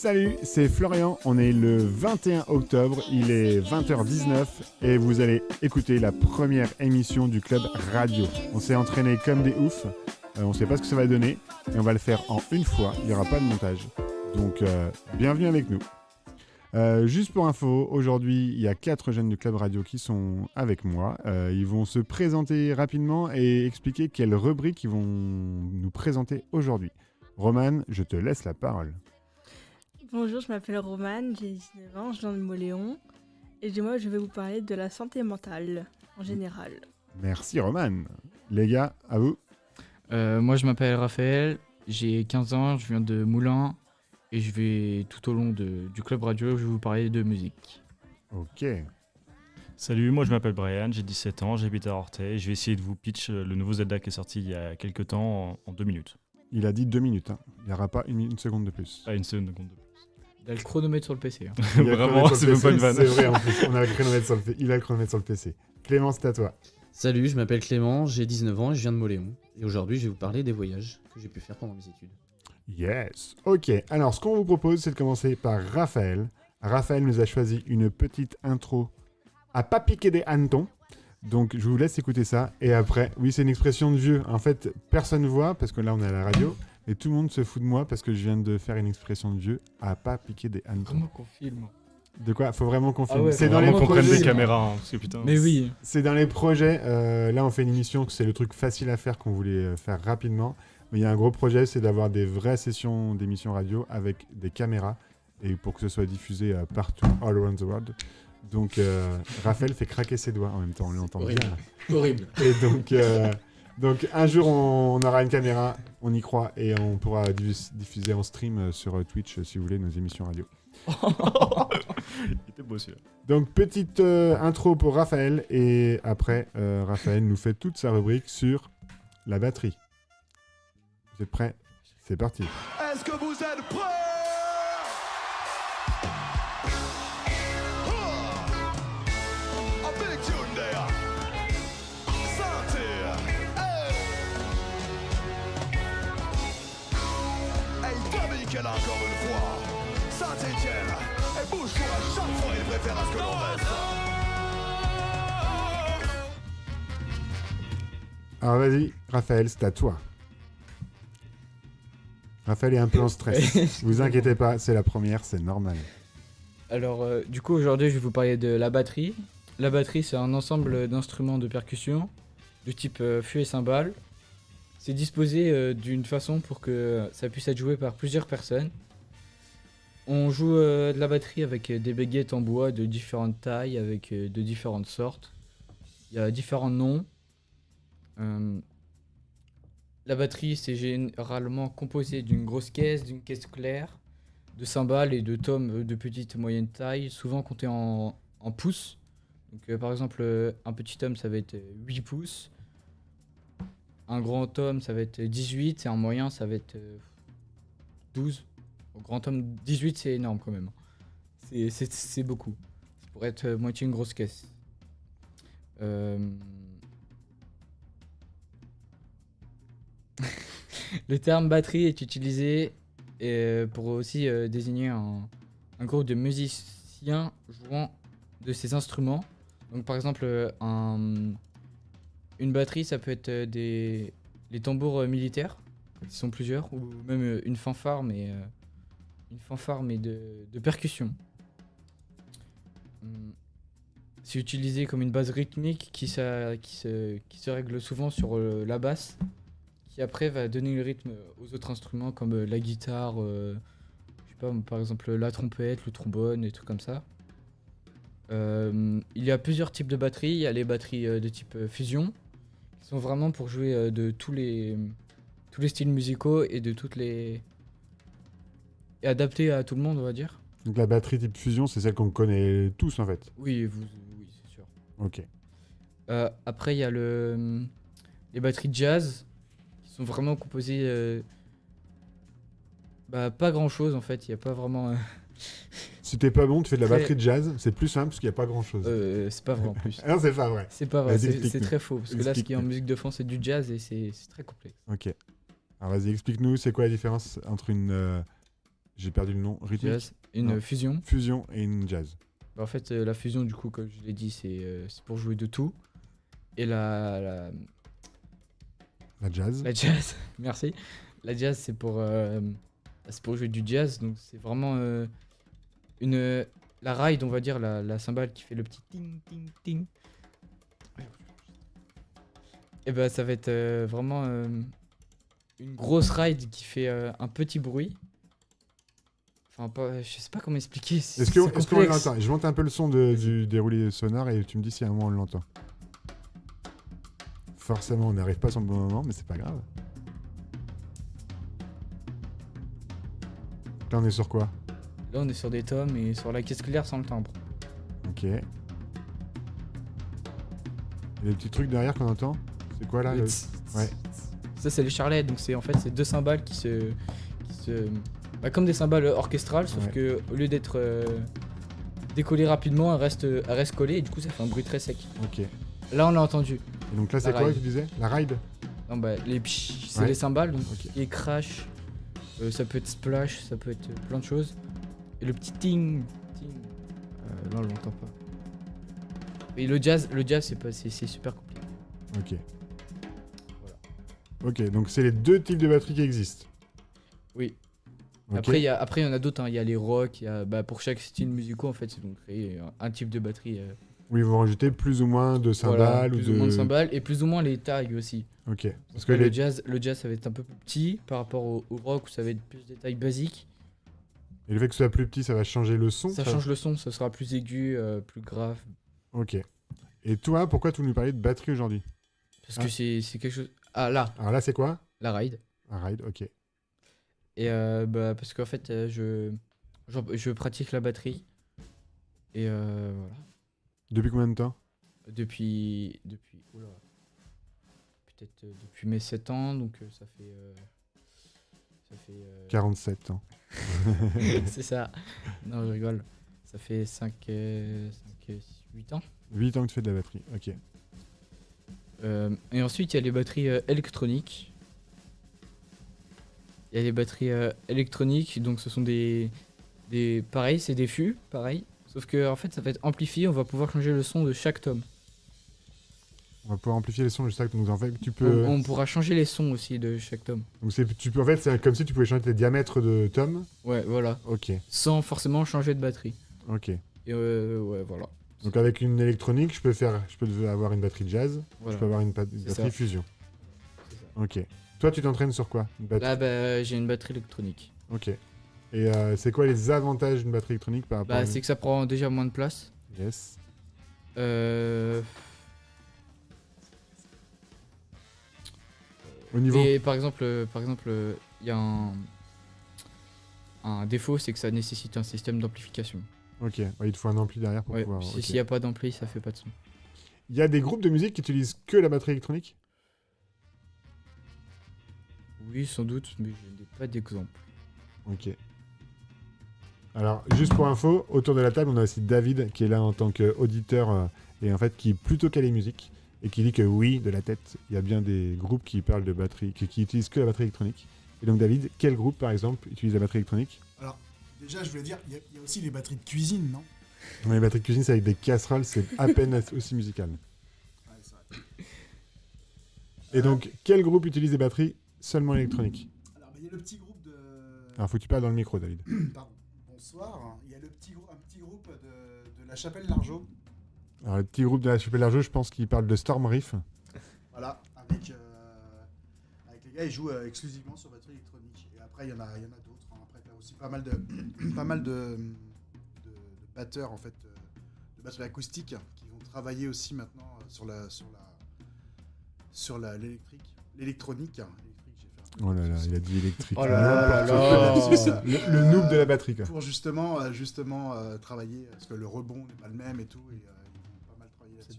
Salut, c'est Florian, on est le 21 octobre, il est 20h19 et vous allez écouter la première émission du Club Radio. On s'est entraîné comme des oufs, on ne sait pas ce que ça va donner et on va le faire en une fois, il n'y aura pas de montage. Donc bienvenue avec nous. Juste pour info, aujourd'hui il y a 4 jeunes du Club Radio qui sont avec moi. Ils vont se présenter rapidement et expliquer quelle rubrique ils vont nous présenter aujourd'hui. Romane, je te laisse la parole. Bonjour, je m'appelle Romane, j'ai 19 ans, je viens de Mauléon et moi je vais vous parler de la santé mentale en général. Merci Romane. Les gars, à vous. Moi je m'appelle Raphaël, j'ai 15 ans, je viens de Moulins et je vais tout au long du club radio, je vais vous parler de musique. Ok. Salut, moi je m'appelle Brian, j'ai 17 ans, j'habite à Orthez et je vais essayer de vous pitch le nouveau Zelda qui est sorti il y a quelques temps en 2 minutes. Il a dit 2 minutes, hein. Il n'y aura pas une seconde de plus. Ah, une seconde de plus. Il a le chronomètre sur le PC. Hein. Il y a le Vraiment, chronomètre sur c'est le même pas une PC, vanne. C'est vrai, en plus, on a le chronomètre sur il a le chronomètre sur le PC. Clément, c'est à toi. Salut, je m'appelle Clément, j'ai 19 ans et je viens de Mauléon. Et aujourd'hui, je vais vous parler des voyages que j'ai pu faire pendant mes études. Yes. Ok, alors ce qu'on vous propose, c'est de commencer par Raphaël. Raphaël nous a choisi une petite intro à pas piquer des hannetons. Donc je vous laisse écouter ça. Et après, oui, c'est une expression de vieux. En fait, personne ne voit, parce que là, on est à la radio. Et tout le monde se fout de moi parce que je viens de faire une expression de vieux à pas piquer des hannetons. Comment qu'on filme? De quoi? Faut vraiment qu'on filme. Ah ouais, c'est faut dans les vraiment qu'on prenne projets. des caméras, hein, parce que putain. Mais oui. C'est dans les projets. Là, on fait une émission, c'est le truc facile à faire qu'on voulait faire rapidement. Mais il y a un gros projet, c'est d'avoir des vraies sessions d'émissions radio avec des caméras et pour que ce soit diffusé partout, all around the world. Donc, Raphaël fait craquer ses doigts en même temps, on l'entend bien. Horrible. Et donc, un jour, on aura une caméra, on y croit, et on pourra diffuser en stream sur Twitch, si vous voulez, nos émissions radio. Il était beau celui-là. Donc, petite intro pour Raphaël, et après, Raphaël nous fait toute sa rubrique sur la batterie. Vous êtes prêts? C'est parti. Est-ce que vous êtes prêts? Un big tune there. Santé. Hey, Dominicaine encore une fois. Saint-Étienne. Et bouge-toi à chaque fois, il préfère à ce que l'on reste. Alors, vas-y, Raphaël, c'est à toi. Raphaël est un peu en stress. Vous inquiétez pas, c'est la première, c'est normal. Alors du coup aujourd'hui je vais vous parler de la batterie. La batterie c'est un ensemble d'instruments de percussion de type fût et cymbale. C'est disposé d'une façon pour que ça puisse être joué par plusieurs personnes. On joue de la batterie avec des baguettes en bois de différentes tailles, avec de différentes sortes. Il y a différents noms. La batterie, c'est généralement composé d'une grosse caisse, d'une caisse claire, de cymbales et de tomes de petite et moyenne taille, souvent comptés en pouces. Donc, par exemple, un petit tome, ça va être 8 pouces. Un grand tome, ça va être 18. Et un moyen, ça va être 12. Au grand tome, 18, c'est énorme quand même. C'est beaucoup. Ça pourrait être moitié une grosse caisse. Le terme batterie est utilisé pour aussi désigner un groupe de musiciens jouant de ces instruments. Donc par exemple, une batterie, ça peut être les tambours militaires, ils sont plusieurs, ou même une fanfare, mais de percussion. C'est utilisé comme une base rythmique qui se règle souvent sur la basse, qui après va donner le rythme aux autres instruments comme la guitare, je sais pas, par exemple la trompette, le trombone, des trucs comme ça. Il y a plusieurs types de batteries. Il y a les batteries de type fusion, qui sont vraiment pour jouer de tous les styles musicaux et et adaptés à tout le monde, on va dire. Donc la batterie type fusion, c'est celle qu'on connaît tous en fait. Oui, c'est sûr. Ok. Après, il y a les batteries jazz, qui sont vraiment composées pas grand chose en fait, il n'y a pas vraiment. Si t'es pas bon, tu fais de la Très- batterie de jazz, c'est plus simple parce qu'il n'y a pas grand chose. C'est pas vrai en plus. Non, c'est pas vrai. C'est pas vrai, Vas-y, c'est explique-nous. très faux. Parce que là, ce qui est en Explique-nous. musique de fond, c'est du jazz et c'est très complexe. Ok. Alors vas-y, explique-nous, c'est quoi la différence entre une J'ai perdu le nom. Rythmique. jazz, une Non. fusion. Fusion et une jazz. Bah, en fait, la fusion, du coup, comme je l'ai dit, c'est pour jouer de tout. Et la La jazz. merci. La jazz, c'est pour jouer du jazz. Donc, c'est vraiment la ride, on va dire, la cymbale qui fait le petit ting, ting, ting. Et bah, ça va être vraiment une grosse ride qui fait un petit bruit. Enfin, je sais pas comment expliquer. Est-ce qu'on complexe. l'entend? Je monte un peu le son du déroulé sonore et tu me dis si à un moment on l'entend. Forcément, on n'arrive pas sur le bon moment, mais c'est pas grave. Là, on est sur quoi? Là, on est sur des tomes et sur la caisse claire sans le timbre. Ok. Et les petits trucs derrière qu'on entend? C'est quoi là? Le le- tss, tss, Ouais. tss. Ça, c'est les charlettes. Donc, c'est en fait, c'est deux cymbales qui se bah, comme des cymbales orchestrales, sauf Ouais. que au lieu d'être décollées rapidement, elles restent collées et du coup, ça fait un bruit très sec. Ok. Et Là, on l'a entendu. donc là, c'est La quoi que ride. tu disais? La ride? Non, bah, les psh, c'est Ouais. les cymbales, donc Ok. et crash, ça peut être splash, ça peut être plein de choses. Et le petit ting, ting, là on l'entend pas. Et le jazz c'est super compliqué. Ok. Voilà. Ok, donc c'est les deux types de batteries qui existent. Oui. Ok. Après il y en a d'autres, hein. Il y a les rock, pour chaque style musical en fait, ils ont créé un type de batterie. Oui, vous rajoutez plus ou moins de cymbales Voilà, ou plus de. ou moins de cymbales et plus ou moins les tailles aussi. Ok. Parce Parce que que les. le jazz ça va être un peu plus petit par rapport au rock où ça va être plus des tailles basiques. Et le fait que ce soit plus petit, ça va changer le son. Ça change le son, ça sera plus aigu, plus grave. Ok. Et toi, pourquoi tu nous parlais de batterie aujourd'hui? Parce Ah. que c'est quelque chose. Ah là, Alors là, c'est quoi? la ride. Un ride, ok. Et parce qu'en fait, je pratique la batterie. Et voilà. Depuis combien de temps? Depuis oula, peut-être depuis mes 7 ans, donc ça fait 47 ans. c'est ça. Non, je rigole. Ça fait 8 ans. 8 ans que tu fais de la batterie, ok. Et ensuite, il y a les batteries électroniques. Il y a les batteries électroniques, donc ce sont pareil, c'est des fûts, pareil. Sauf que en fait, ça va être amplifié, on va pouvoir changer le son de chaque tome. On va pouvoir amplifier les sons de chaque. Donc en fait, tu peux. On pourra changer les sons aussi de chaque tome. Donc tu peux. En fait, c'est comme si tu pouvais changer les diamètres de tomes. Ouais, voilà. Ok. Sans forcément changer de batterie. Ok. Et ouais, voilà. Donc avec une électronique, je peux avoir une batterie jazz. Voilà. Je peux avoir une batterie ça. fusion. C'est ça. Ok. Toi, tu t'entraînes sur quoi? Une batterie. Là, bah, j'ai une batterie électronique. Ok. Et c'est quoi les avantages d'une batterie électronique par rapport à Bah, une- c'est que ça prend déjà moins de place. Yes. Au niveau. Et par exemple, il y a un défaut, c'est que ça nécessite un système d'amplification. Ok. Ouais, il te faut un ampli derrière pour Ouais, pouvoir. si- ok. s'il n'y a pas d'ampli, ça fait pas de son. Il y a des groupes de musique qui utilisent que la batterie électronique? Oui, sans doute, mais je n'ai pas d'exemple. Ok. Alors, juste pour info, autour de la table, on a aussi David qui est là en tant qu'auditeur et en fait qui est plutôt calé musique et qui dit que oui, de la tête, il y a bien des groupes qui parlent de batterie, qui utilisent que la batterie électronique. Et donc, David, quel groupe par exemple utilise la batterie électronique? Alors, déjà, je voulais dire, il y a aussi les batteries de cuisine, non? Les batteries de cuisine, c'est avec des casseroles, c'est à peine aussi musical. Ouais, c'est vrai. Et donc, quel groupe utilise des batteries seulement électroniques? Alors, il y a le petit groupe de. Alors, faut que tu parles dans le micro, David. Pardon. Bonsoir. Il y a un petit groupe de la Chapelle Largeau. Alors, le petit groupe de la Chapelle Largeau, je pense qu'il parle de Storm Reef. Voilà. Avec les gars, ils jouent exclusivement sur batterie électronique. Et après, il y en a d'autres. Hein. Après, il y a aussi pas mal de batteurs, en fait, de batteries acoustiques qui vont travailler aussi maintenant sur l'électronique. L'électrique, j'ai fait un Oh là là, il a dit électrique. Oh là là là là. Le noob de la batterie, quoi. pour justement travailler, parce que le rebond n'est pas le même et tout, et ils vont pas mal travailler là-dessus.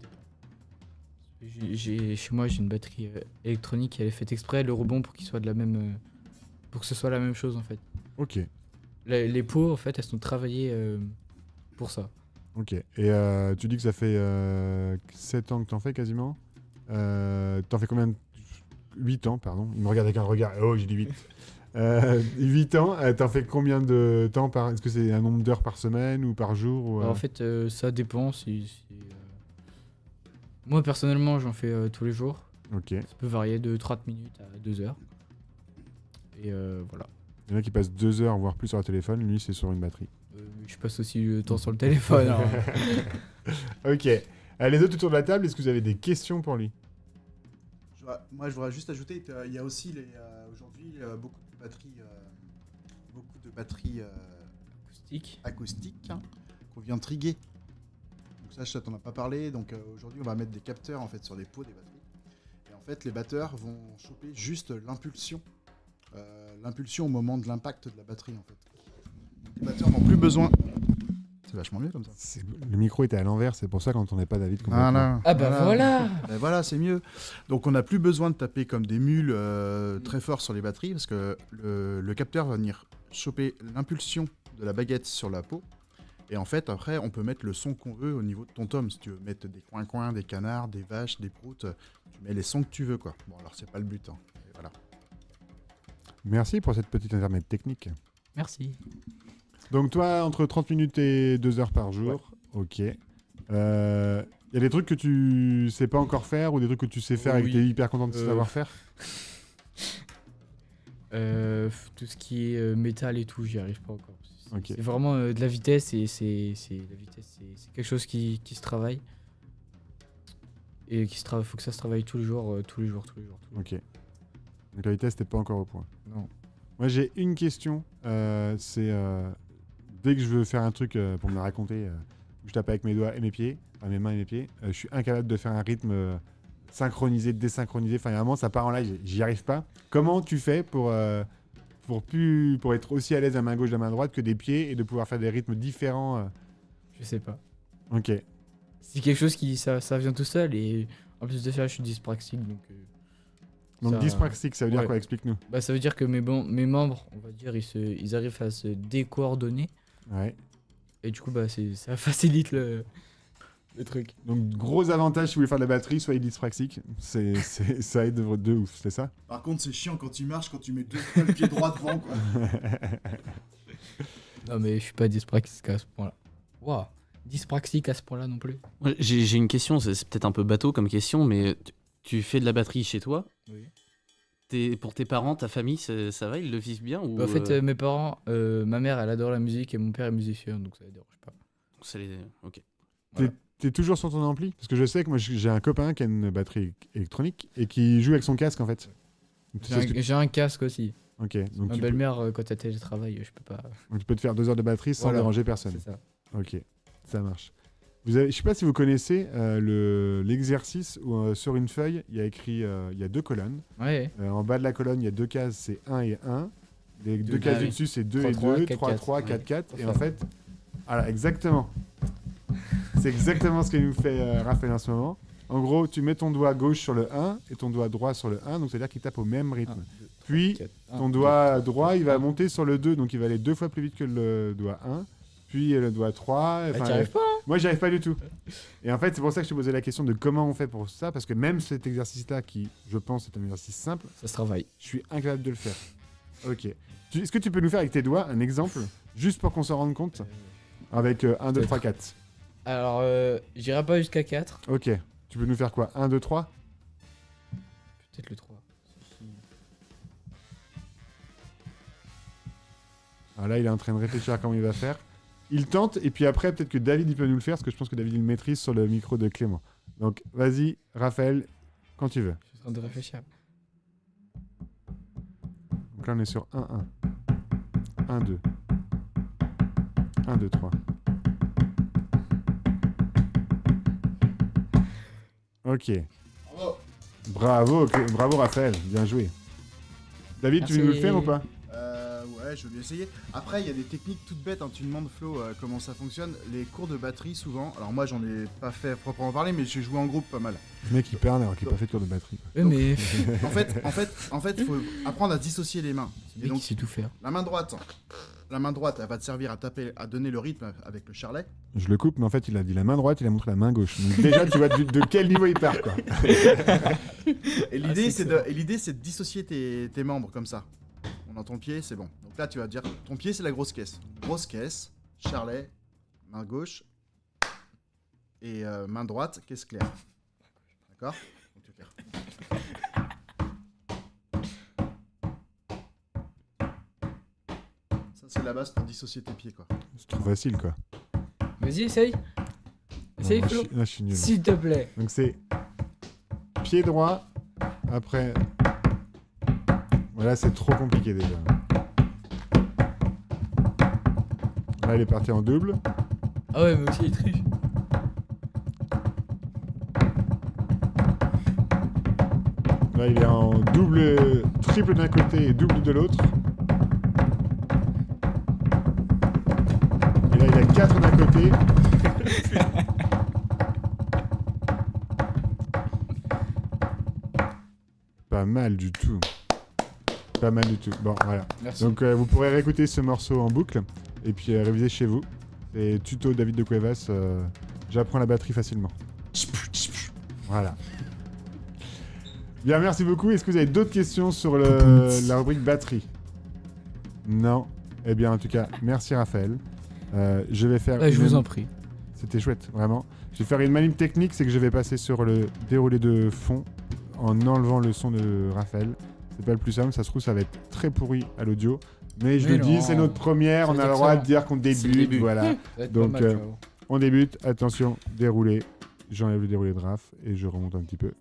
Chez moi, j'ai une batterie électronique, elle est faite exprès, le rebond pour qu'il soit de la même, pour que ce soit la même chose en fait. Ok, Les pots, en fait, elles sont travaillées pour ça. ok. Et tu dis que ça fait 7 ans que t'en fais quasiment. T'en fais combien 8 ans, pardon. Il me regarde avec un regard. Oh, j'ai dit 8. 8 ans, t'en fais combien de temps par... Est-ce que c'est un nombre d'heures par semaine ou par jour ou, Alors, en fait, ça dépend. Moi, personnellement, j'en fais tous les jours. Ok. Ça peut varier de 30 minutes à 2 heures. Et voilà. Il y en a qui passent 2 heures, voire plus sur le téléphone. Lui, c'est sur une batterie. Je passe aussi le temps sur le téléphone. hein. Ok. Les autres autour de la table, est-ce que vous avez des questions pour lui? Moi, je voudrais juste ajouter qu'il y a aussi aujourd'hui beaucoup de batteries Acoustique. acoustiques qu'on vient triguer. Donc ça, je t'en ai pas parlé. Donc aujourd'hui, on va mettre des capteurs en fait sur les pots des batteries. Et en fait, les batteurs vont choper juste l'impulsion au moment de l'impact de la batterie en fait. Donc, les batteurs n'ont plus besoin. C'est vachement mieux comme ça. Le micro était à l'envers, c'est pour ça qu'on n'entendait pas David complètement. Voilà. Ah bah voilà. Ben voilà, c'est mieux. Donc on n'a plus besoin de taper comme des mules très fort sur les batteries parce que le capteur va venir choper l'impulsion de la baguette sur la peau. Et en fait, après, on peut mettre le son qu'on veut au niveau de ton tome. Si tu veux mettre des coins-coins, des canards, des vaches, des proutes, tu mets les sons que tu veux, quoi. Bon, alors c'est pas le but, hein. Et voilà. Merci pour cette petite intermède technique. Merci. Donc toi, entre 30 minutes et 2 heures par jour. Ok. Il y a des trucs que tu sais pas encore faire ou des trucs que tu sais faire et que Oui. tu es hyper content de savoir faire? Tout ce qui est métal et tout, j'y arrive pas encore. Ok. C'est vraiment de la vitesse et c'est quelque chose qui se travaille. Et faut que ça se travaille tous les jours. Ok. Donc la vitesse, t'es pas encore au point. Non. Moi, j'ai une question. C'est dès que je veux faire un truc pour me la raconter, où je tape avec mes doigts et mes pieds, enfin mes mains et mes pieds, je suis incapable de faire un rythme synchronisé, désynchronisé. Enfin, vraiment, ça part en live. J'y arrive pas. Comment tu fais pour être aussi à l'aise à main gauche, à main droite que des pieds et de pouvoir faire des rythmes différents Je sais pas. Ok. C'est quelque chose qui ça vient tout seul et en plus de ça, je suis dyspraxique Donc ça- dyspraxique, ça veut dire ouais. quoi? Explique-nous. Bah ça veut dire que mes membres, on va dire, ils arrivent à se décoordonner Ouais. et du coup bah ça facilite le truc. Donc gros avantage si vous voulez faire de la batterie, soyez dyspraxique. Ça aide de ouf, c'est ça? Par contre, c'est chiant quand tu marches, quand tu mets le pied droit devant, quoi. Non mais je suis pas dyspraxique à ce point-là. Waouh, dyspraxique à ce point-là non plus. Ouais, j'ai une question, c'est peut-être un peu bateau comme question, mais tu fais de la batterie chez toi? Oui. Pour tes parents, ta famille, ça va, ils le vivent bien ou Bah, en fait mes parents, ma mère elle adore la musique et mon père est musicien donc ça les dérange pas. Ok. T'es toujours sur ton ampli? Parce que je sais que moi j'ai un copain qui a une batterie électronique et qui joue avec son casque en fait. Donc, tu sais ce que tu- J'ai un casque aussi. Ok, donc Ma tu, belle-mère quand elle télétravaille, je peux pas. donc tu peux te faire 2 heures de batterie sans Voilà. déranger personne. C'est ça. Ok, ça marche. Je sais pas si vous connaissez l'exercice où sur une feuille il y a écrit, il y a 2 colonnes. Ouais. En bas de la colonne il y a 2 cases, c'est 1 et 1. Les 2 Deux, cases ah du oui. dessus c'est 2 et 3, 2, 4, 3, 3, 4, 4, 4. Et Enfin. en fait, voilà, exactement. C'est exactement ce que nous fait Raphaël en ce moment. En gros, tu mets ton doigt gauche sur le 1 et ton doigt droit sur le 1, donc c'est-à-dire qu'il tape au même rythme. Puis, ton doigt droit, il va monter sur le 2, donc il va aller 2 fois plus vite que le doigt 1. Puis le doigt 3. Ah, enfin, t'y arrives pas hein? moi, j'y arrive pas du tout. Et en fait, c'est pour ça que je te posais la question de comment on fait pour ça, parce que même cet exercice-là, qui, je pense, est un exercice simple, Ça se travaille. je suis incapable de le faire. Ok. Est-ce que tu peux nous faire avec tes doigts un exemple, juste pour qu'on s'en rende compte, avec 1, 2, 3, 4 Alors, j'irai pas jusqu'à 4. Ok. Tu peux nous faire quoi? 1, 2, 3 Peut-être le 3. Alors là, il est en train de réfléchir à comment il va faire. Il tente, et puis après, peut-être que David, il peut nous le faire, parce que je pense que David, il le maîtrise sur le micro de Clément. Donc, vas-y, Raphaël, quand tu veux. Je suis en train de réfléchir. Donc là, on est sur 1, 1. 1, 2. 1, 2, 3. Ok. Bravo Raphaël, bien joué. David, tu veux nous le Merci. faire ou pas? Ouais, je vais bien essayer. Après, il y a des techniques toutes bêtes. Hein. Tu demandes, Flo, comment ça fonctionne. Les cours de batterie, souvent. Alors, moi, j'en ai pas fait à proprement parler, mais j'ai joué en groupe pas mal. Le mec, il perd alors qu'il n'a pas fait de tour de batterie. quoi. Mais En fait, faut apprendre à dissocier les mains. c'est Et lui donc, qui sait tout faire. la main droite, elle va te servir à taper, à donner le rythme avec le charlet. Je le coupe, mais en fait, il a dit la main droite, il a montré la main gauche. Donc déjà, tu vois de quel niveau il part, quoi. Et l'idée, c'est de dissocier tes membres comme ça. On entend le pied, c'est bon. Donc là, tu vas dire ton pied, c'est la grosse caisse. Grosse caisse, charlet, main gauche. Et main droite, caisse claire. D'accord? Donc, tu clair. Ça, c'est la base pour dissocier tes pieds, quoi. C'est trop facile, quoi. Vas-y, essaye. Essaye, Non, Flo. je suis nul. S'il te plaît. Donc c'est pied droit, après... Voilà, c'est trop compliqué déjà. Là, il est parti en double. Ah ouais, mais aussi il triche. Là, il est en double, triple d'un côté et double de l'autre. Et là, il a 4 d'un côté. Pas mal du tout. Pas mal du tout. Bon, voilà. Merci. Donc, vous pourrez réécouter ce morceau en boucle et puis réviser chez vous. C'est tuto David de Cuevas. J'apprends la batterie facilement. Voilà. Bien, merci beaucoup. Est-ce que vous avez d'autres questions sur la rubrique batterie? Non. Eh bien, en tout cas, merci Raphaël. Je vais faire... Je vous en prie. C'était chouette, vraiment. Je vais faire une manip technique, c'est que je vais passer sur le déroulé de fond en enlevant le son de Raphaël. C'est pas le plus simple, ça se trouve, ça va être très pourri à l'audio. Mais je Mais le dis, non. c'est notre première, Ça on va a être le droit excellent. de dire qu'on C'est le débute. début. Voilà. Ça va être Donc, pas mal, tu vas voir. On débute, attention, déroulé. J'enlève le déroulé de Raph et je remonte un petit peu.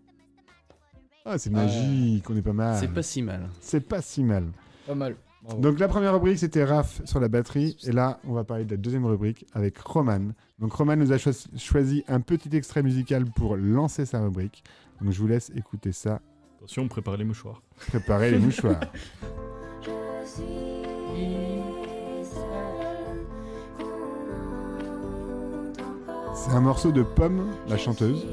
Ah, c'est magique, on est pas mal. C'est pas si mal. C'est pas si mal. Pas mal. Bravo. Donc la première rubrique c'était Raph sur la batterie et là on va parler de la deuxième rubrique avec Roman. Donc Roman nous a choisi un petit extrait musical pour lancer sa rubrique. Donc je vous laisse écouter ça, Attention, préparez les mouchoirs. préparez les mouchoirs. C'est un morceau de Pomme, la chanteuse.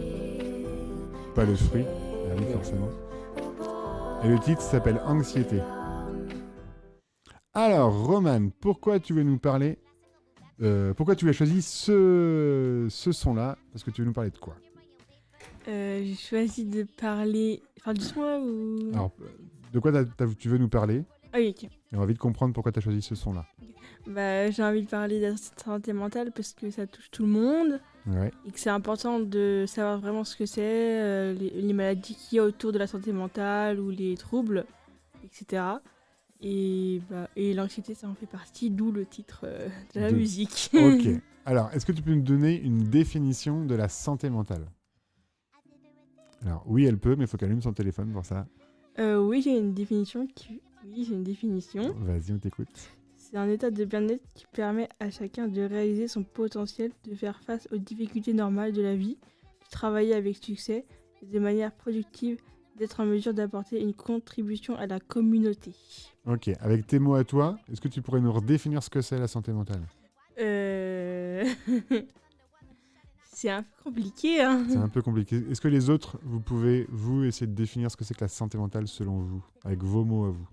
Pas le fruit, ah oui, forcément. Et le titre s'appelle Anxiété. Alors, Roman, pourquoi tu veux nous parler pourquoi tu as choisi ce son-là? Parce que tu veux nous parler de quoi? J'ai choisi de parler. Enfin, dis-moi ou. Alors, de quoi tu veux nous parler? Ah oui, ok. Et on a envie de comprendre pourquoi tu as choisi ce son-là. Bah, j'ai envie de parler de la santé mentale parce que ça touche tout le monde Ouais. et que c'est important de savoir vraiment ce que c'est, les maladies qu'il y a autour de la santé mentale ou les troubles, etc. Et l'anxiété, ça en fait partie, d'où le titre de la musique. Ok. Alors, est-ce que tu peux nous donner une définition de la santé mentale? Alors, oui, elle peut, mais il faut qu'elle allume son téléphone pour ça. Oui, j'ai une définition. Oui, j'ai une définition. Vas-y, on t'écoute. C'est un état de bien-être qui permet à chacun de réaliser son potentiel, de faire face aux difficultés normales de la vie, de travailler avec succès et de manière productive, d'être en mesure d'apporter une contribution à la communauté. Ok. Avec tes mots à toi, est-ce que tu pourrais nous redéfinir ce que c'est la santé mentale? C'est un peu compliqué, hein. C'est un peu compliqué. Est-ce que les autres, vous pouvez, vous, essayer de définir ce que c'est que la santé mentale selon vous, avec vos mots à vous?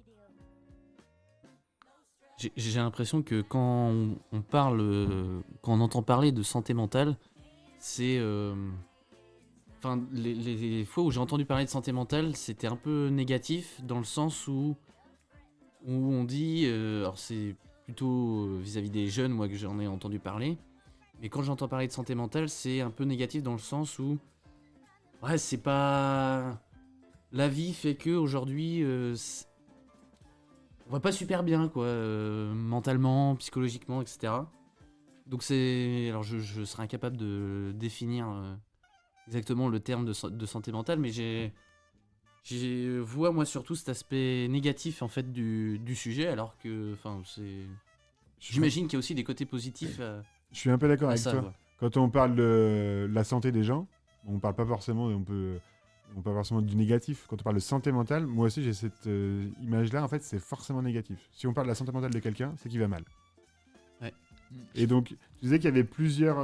J'ai l'impression que quand on parle, quand on entend parler de santé mentale, c'est... Enfin, les fois où j'ai entendu parler de santé mentale, c'était un peu négatif, dans le sens où on dit... alors c'est plutôt vis-à-vis des jeunes, moi, que j'en ai entendu parler. Mais quand j'entends parler de santé mentale, c'est un peu négatif dans le sens où... Ouais, c'est pas... La vie fait que aujourd'hui, on va pas super bien, quoi, mentalement, psychologiquement, etc. Donc c'est... Alors je serais incapable de définir exactement le terme de santé mentale, mais j'ai vois moi surtout cet aspect négatif en fait du sujet, alors que, enfin, c'est... J'imagine qu'il y a aussi des côtés positifs Je suis un peu d'accord à avec ça, toi. quoi. Quand on parle de la santé des gens, on parle pas forcément, on parle forcément du négatif. Quand on parle de santé mentale, moi aussi j'ai cette image-là, en fait c'est forcément négatif. Si on parle de la santé mentale de quelqu'un, c'est qu'il va mal. Ouais. Et donc, tu disais qu'il y avait plusieurs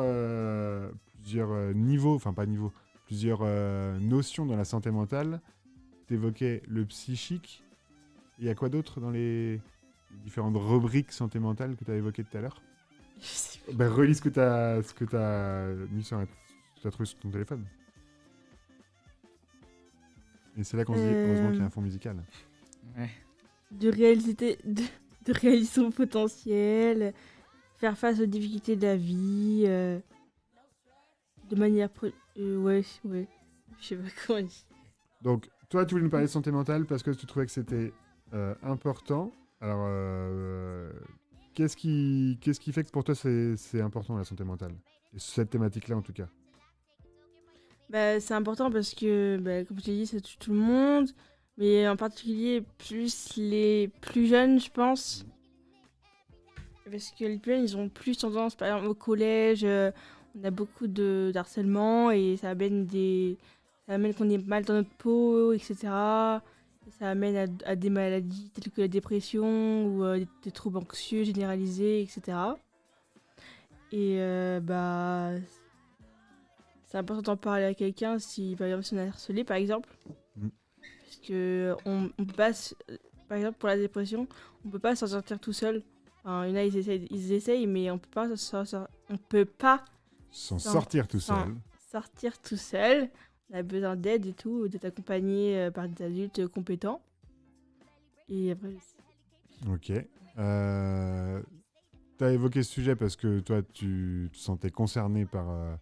niveaux, enfin pas niveaux, plusieurs notions dans la santé mentale. Tu évoquais le psychique. Il y a quoi d'autre dans les différentes rubriques santé mentale que tu as évoquées tout à l'heure? Je sais pas. Ben, relis ce que t'as mis sur t'as trouvé sur ton téléphone. Et c'est là qu'on se dit, heureusement qu'il y a un fond musical. Ouais. de réaliser son potentiel, faire face aux difficultés de la vie, de manière... ouais, je sais pas comment dire. Donc, toi, tu voulais nous parler de santé mentale parce que tu trouvais que c'était important. Alors, qu'est-ce qui fait que pour toi, c'est important, la santé mentale? Et cette thématique-là, en tout cas. Bah, c'est important parce que, comme je l'ai dit, ça touche tout le monde, mais en particulier plus les plus jeunes, je pense. Parce que les plus jeunes, ils ont plus tendance, par exemple au collège, on a beaucoup d'harcèlement et ça amène qu'on est mal dans notre peau, etc. Et ça amène à des maladies telles que la dépression ou des troubles anxieux généralisés, etc. Et c'est important d'en parler à quelqu'un si, par exemple, si on est harcelé, par exemple. Mm. Parce que on peut pas, par exemple, pour la dépression, on peut pas s'en sortir tout seul. Enfin, il y en a, ils essayent, mais on peut pas S'en sortir tout s'en seul. sortir tout seul. On a besoin d'aide et tout, d'être accompagné par des adultes compétents. Et après, Ok. Tu as évoqué ce sujet parce que toi, tu te sentais concerné par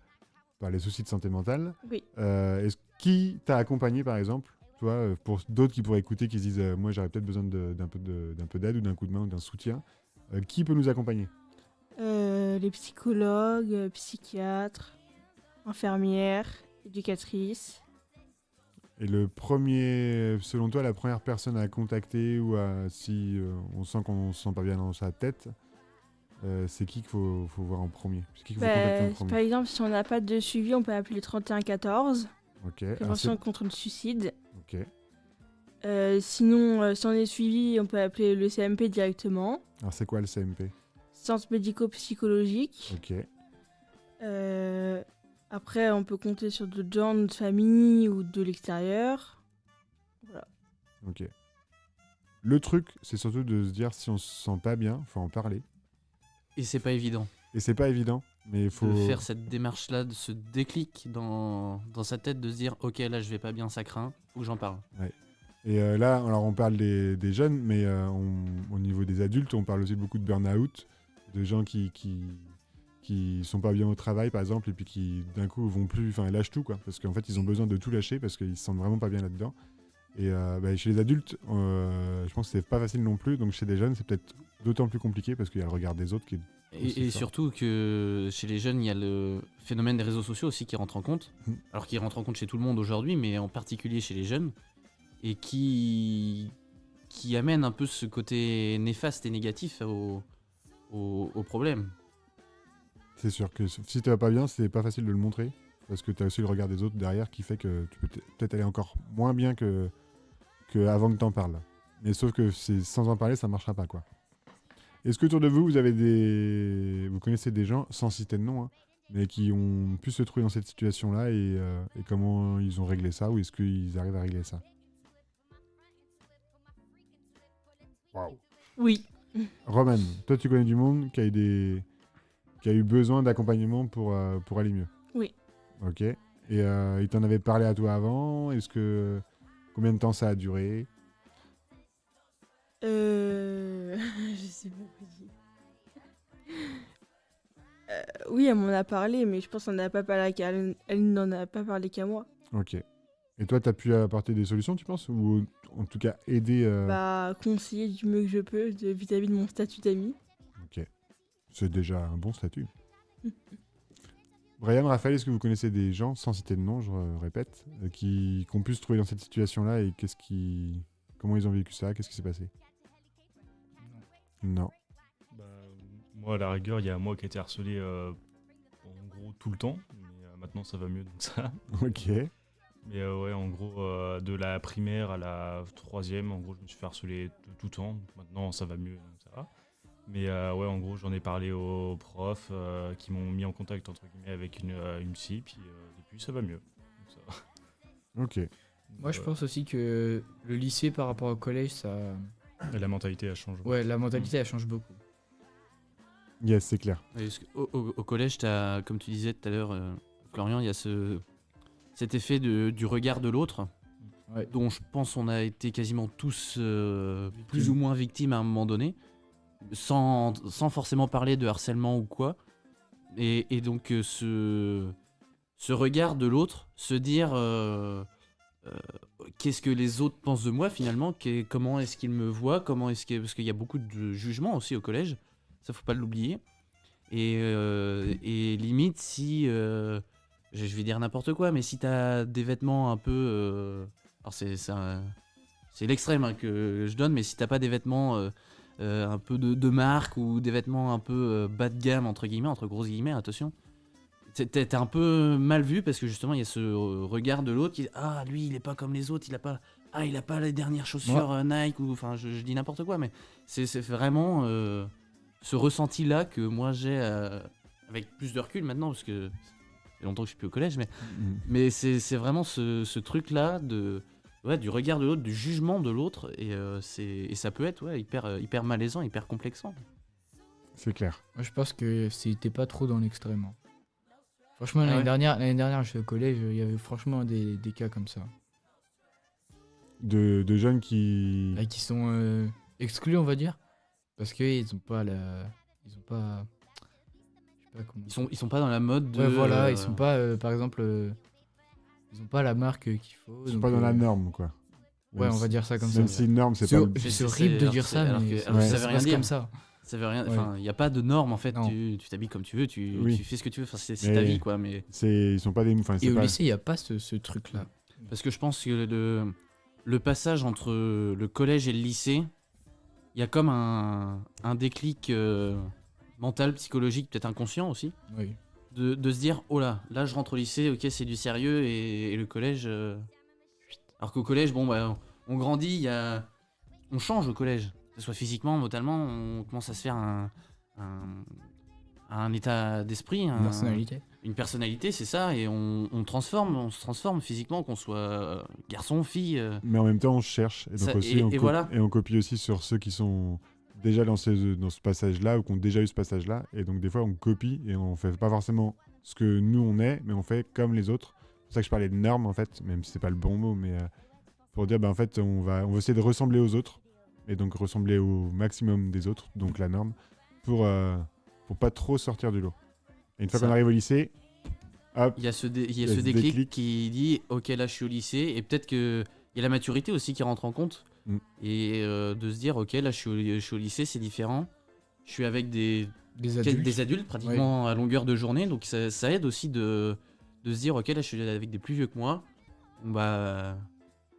les soucis de santé mentale. oui. Qui t'a accompagné, par exemple, toi, pour d'autres qui pourraient écouter, qui se disent moi, j'aurais peut-être besoin d'un peu d'aide ou d'un coup de main ou d'un soutien. Qui peut nous accompagner? Les psychologues, psychiatres, infirmières, éducatrices. Et selon toi, la première personne à contacter ou si on sent qu'on se sent pas bien dans sa tête, c'est qui qu'il faut voir en premier? C'est qui qu'il faut contacter en premier? Par exemple, si on n'a pas de suivi, on peut appeler le 3114, Ok. prévention contre le suicide. Ok. Sinon, si on est suivi, on peut appeler le CMP directement, Alors c'est quoi le CMP? centre médico-psychologique. Ok. Après, on peut compter sur d'autres gens de notre famille ou de l'extérieur. Ok. Le truc, c'est surtout de se dire si on se sent pas bien, faut en parler. Et c'est pas évident Et c'est pas évident, mais il faut de faire cette démarche-là, de ce déclic dans sa tête, de se dire ok, là je vais pas bien, ça craint, faut que j'en parle. Et là, alors on parle des jeunes, mais au niveau des adultes, on parle aussi beaucoup de burn-out, de gens qui sont pas bien au travail, par exemple, et puis qui d'un coup vont plus, enfin lâchent tout, quoi, parce qu'en fait ils ont besoin de tout lâcher parce qu'ils se sentent vraiment pas bien là-dedans. Et chez les adultes, je pense que c'est pas facile non plus, donc chez des jeunes c'est peut-être d'autant plus compliqué parce qu'il y a le regard des autres qui est Et surtout que chez les jeunes, il y a le phénomène des réseaux sociaux aussi qui rentre en compte. Alors qui rentre en compte chez tout le monde aujourd'hui, mais en particulier chez les jeunes. Et qui amène un peu ce côté néfaste et négatif au problème. C'est sûr que si tu vas pas bien, c'est pas facile de le montrer parce que tu as aussi le regard des autres derrière qui fait que tu peux peut-être aller encore moins bien que avant que tu en parles. Mais sauf que sans en parler, ça marchera pas, quoi. Est-ce que autour de vous, vous connaissez des gens, sans citer de nom, hein, mais qui ont pu se trouver dans cette situation-là et comment ils ont réglé ça ou est-ce qu'ils arrivent à régler ça? Waouh. Oui. Roman, toi tu connais du monde qui a eu besoin d'accompagnement pour aller mieux. Oui. Ok. Et il t'en avait parlé à toi avant? Combien de temps ça a duré? Je sais pas quoi dire. Oui, elle m'en a parlé, mais je pense qu'elle n'en a pas parlé qu'à moi. Ok. Et toi, t'as pu apporter des solutions, tu penses? Ou en tout cas aider Conseiller du mieux que je peux vis-à-vis de mon statut d'ami. Ok. C'est déjà un bon statut. Brian, Raphaël, est-ce que vous connaissez des gens, sans citer de nom, je répète, qui ont pu se trouver dans cette situation-là et comment ils ont vécu ça? Qu'est-ce qui s'est passé? Non. Bah, moi, à la rigueur, il y a moi qui ai été harcelé en gros tout le temps, mais maintenant ça va mieux, donc ça. Ok. Mais ouais, en gros, de la primaire à la 3e, en gros, je me suis fait harceler de tout temps. Maintenant, ça va mieux, donc ça va. Mais ouais, en gros, j'en ai parlé aux profs qui m'ont mis en contact, entre guillemets, avec une psy, puis depuis, ça va mieux. Donc, ça va. Ok. Moi, je pense aussi que le lycée par rapport au collège, ça... Et la mentalité, elle change. Ouais, la mentalité, elle change beaucoup. Yes, c'est clair. Au collège, comme tu disais tout à l'heure, Florian, il y a cet effet du regard de l'autre. Ouais. dont je pense on a été quasiment tous plus ou moins victimes à un moment donné, sans forcément parler de harcèlement ou quoi. Et donc ce regard de l'autre, se dire qu'est-ce que les autres pensent de moi finalement, comment est-ce qu'ils me voient, parce qu'il y a beaucoup de jugement aussi au collège, ça faut pas l'oublier. Et limite si je vais dire n'importe quoi, mais si t'as des vêtements un peu alors c'est l'extrême hein, que je donne, mais si t'as pas des vêtements un peu de marque ou des vêtements un peu bas de gamme entre guillemets, entre grosses guillemets, attention, t'es un peu mal vu parce que justement il y a ce regard de l'autre qui dit ah lui il est pas comme les autres, il a pas les dernières chaussures Nike, ou enfin je dis n'importe quoi, mais c'est vraiment ce ressenti là que moi j'ai avec plus de recul maintenant, parce que ça fait longtemps que je suis plus au collège, mais c'est vraiment ce truc là du regard de l'autre, du jugement de l'autre, et ça peut être hyper malaisant, hyper complexant. C'est clair. Moi, je pense que c'était pas trop dans l'extrême. Hein. Franchement, Ah ouais. l'année dernière, je suis au collège, il y avait franchement des cas comme ça. De jeunes qui... Qui sont exclus, on va dire. Parce qu'ils ont pas la... Ils ont pas... Je sais pas comment... Ils sont pas dans la mode de... Ouais, voilà, ils sont pas, par exemple... ils ont pas la marque qu'il faut. Ils sont donc, pas dans la norme, quoi. Ouais, Même on va si- dire ça comme Même ça. si une norme, c'est pas... C'est horrible de dire ça, alors mais que ça veut rien dire. comme ça. Ça veut rien. Ouais. Enfin, il y a pas de norme en fait. Non. Tu t'habilles comme tu veux, tu fais ce que tu veux. Enfin, c'est Mais- ta vie quoi. Mais Ils sont pas des... Enfin, c'est Et au pas... lycée, il n'y a pas ce truc-là. parce que je pense que le passage entre le collège et le lycée, il y a comme un déclic mental, psychologique, peut-être inconscient aussi, Oui. de se dire oh là je rentre au lycée, ok c'est du sérieux, et le collège. Alors qu'au collège, bon bah on grandit, on change au collège, que ce soit physiquement, mentalement, on commence à se faire un état d'esprit, Personnalité. une personnalité, c'est ça, et on se transforme physiquement, qu'on soit garçon, fille. Mais en même temps, on cherche. Et donc Ça- aussi, et voilà. et on copie aussi sur ceux qui sont déjà dans ce passage-là, ou qui ont déjà eu ce passage-là. Et donc, des fois, on copie et on fait pas forcément ce que nous, on est, mais on fait comme les autres. C'est pour ça que je parlais de normes, en fait, même si c'est pas le bon mot, mais pour dire, en fait, on va essayer de ressembler aux autres, et donc ressembler au maximum des autres, donc la norme, pour pas trop sortir du lot. Et une fois Ça. qu'on arrive au lycée, hop, Il y a ce y a ce ce déclic déclic. qui dit ok là je suis au lycée, et peut-être que il y a la maturité aussi qui rentre en compte, et de se dire ok là je suis au lycée, c'est différent, je suis avec des adultes pratiquement à longueur de journée, donc ça aide aussi de se dire ok là je suis avec des plus vieux que moi. Bon, bah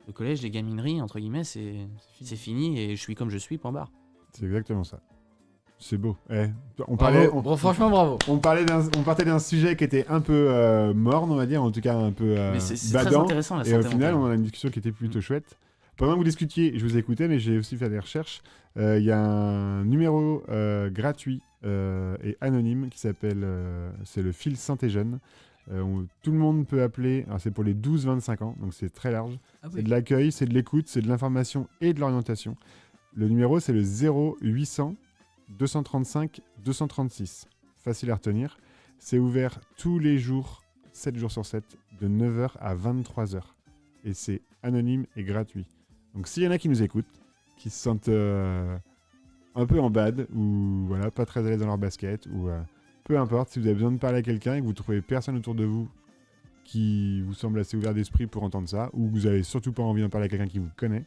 le collège, les gamineries entre guillemets, c'est fini et je suis comme je suis, point barre. c'est exactement ça. C'est beau. On Bravo. Bon, franchement, bravo. On partait d'un sujet qui était un peu morne, on va dire, en tout cas un peu Mais c'est très badant. intéressant la Et au santé final, mentale. on a une discussion qui était plutôt chouette. Pendant que vous discutiez, je vous écoutais, mais j'ai aussi fait des recherches. Il y a un numéro gratuit et anonyme qui s'appelle c'est le fil Santé Jeune. Tout le monde peut appeler. Alors c'est pour les 12-25 ans, donc c'est très large. Ah C'est de l'accueil, c'est de l'écoute, c'est de l'information et de l'orientation. Le numéro, c'est le 0800 235 236. Facile à retenir. C'est ouvert tous les jours, 7 jours sur 7, de 9h à 23h. Et c'est anonyme et gratuit. Donc s'il y en a qui nous écoutent, qui se sentent un peu en bad, ou voilà, pas très à l'aise dans leur basket, ou peu importe, si vous avez besoin de parler à quelqu'un et que vous trouvez personne autour de vous qui vous semble assez ouvert d'esprit pour entendre ça, ou que vous avez surtout pas envie d'en parler à quelqu'un qui vous connaît,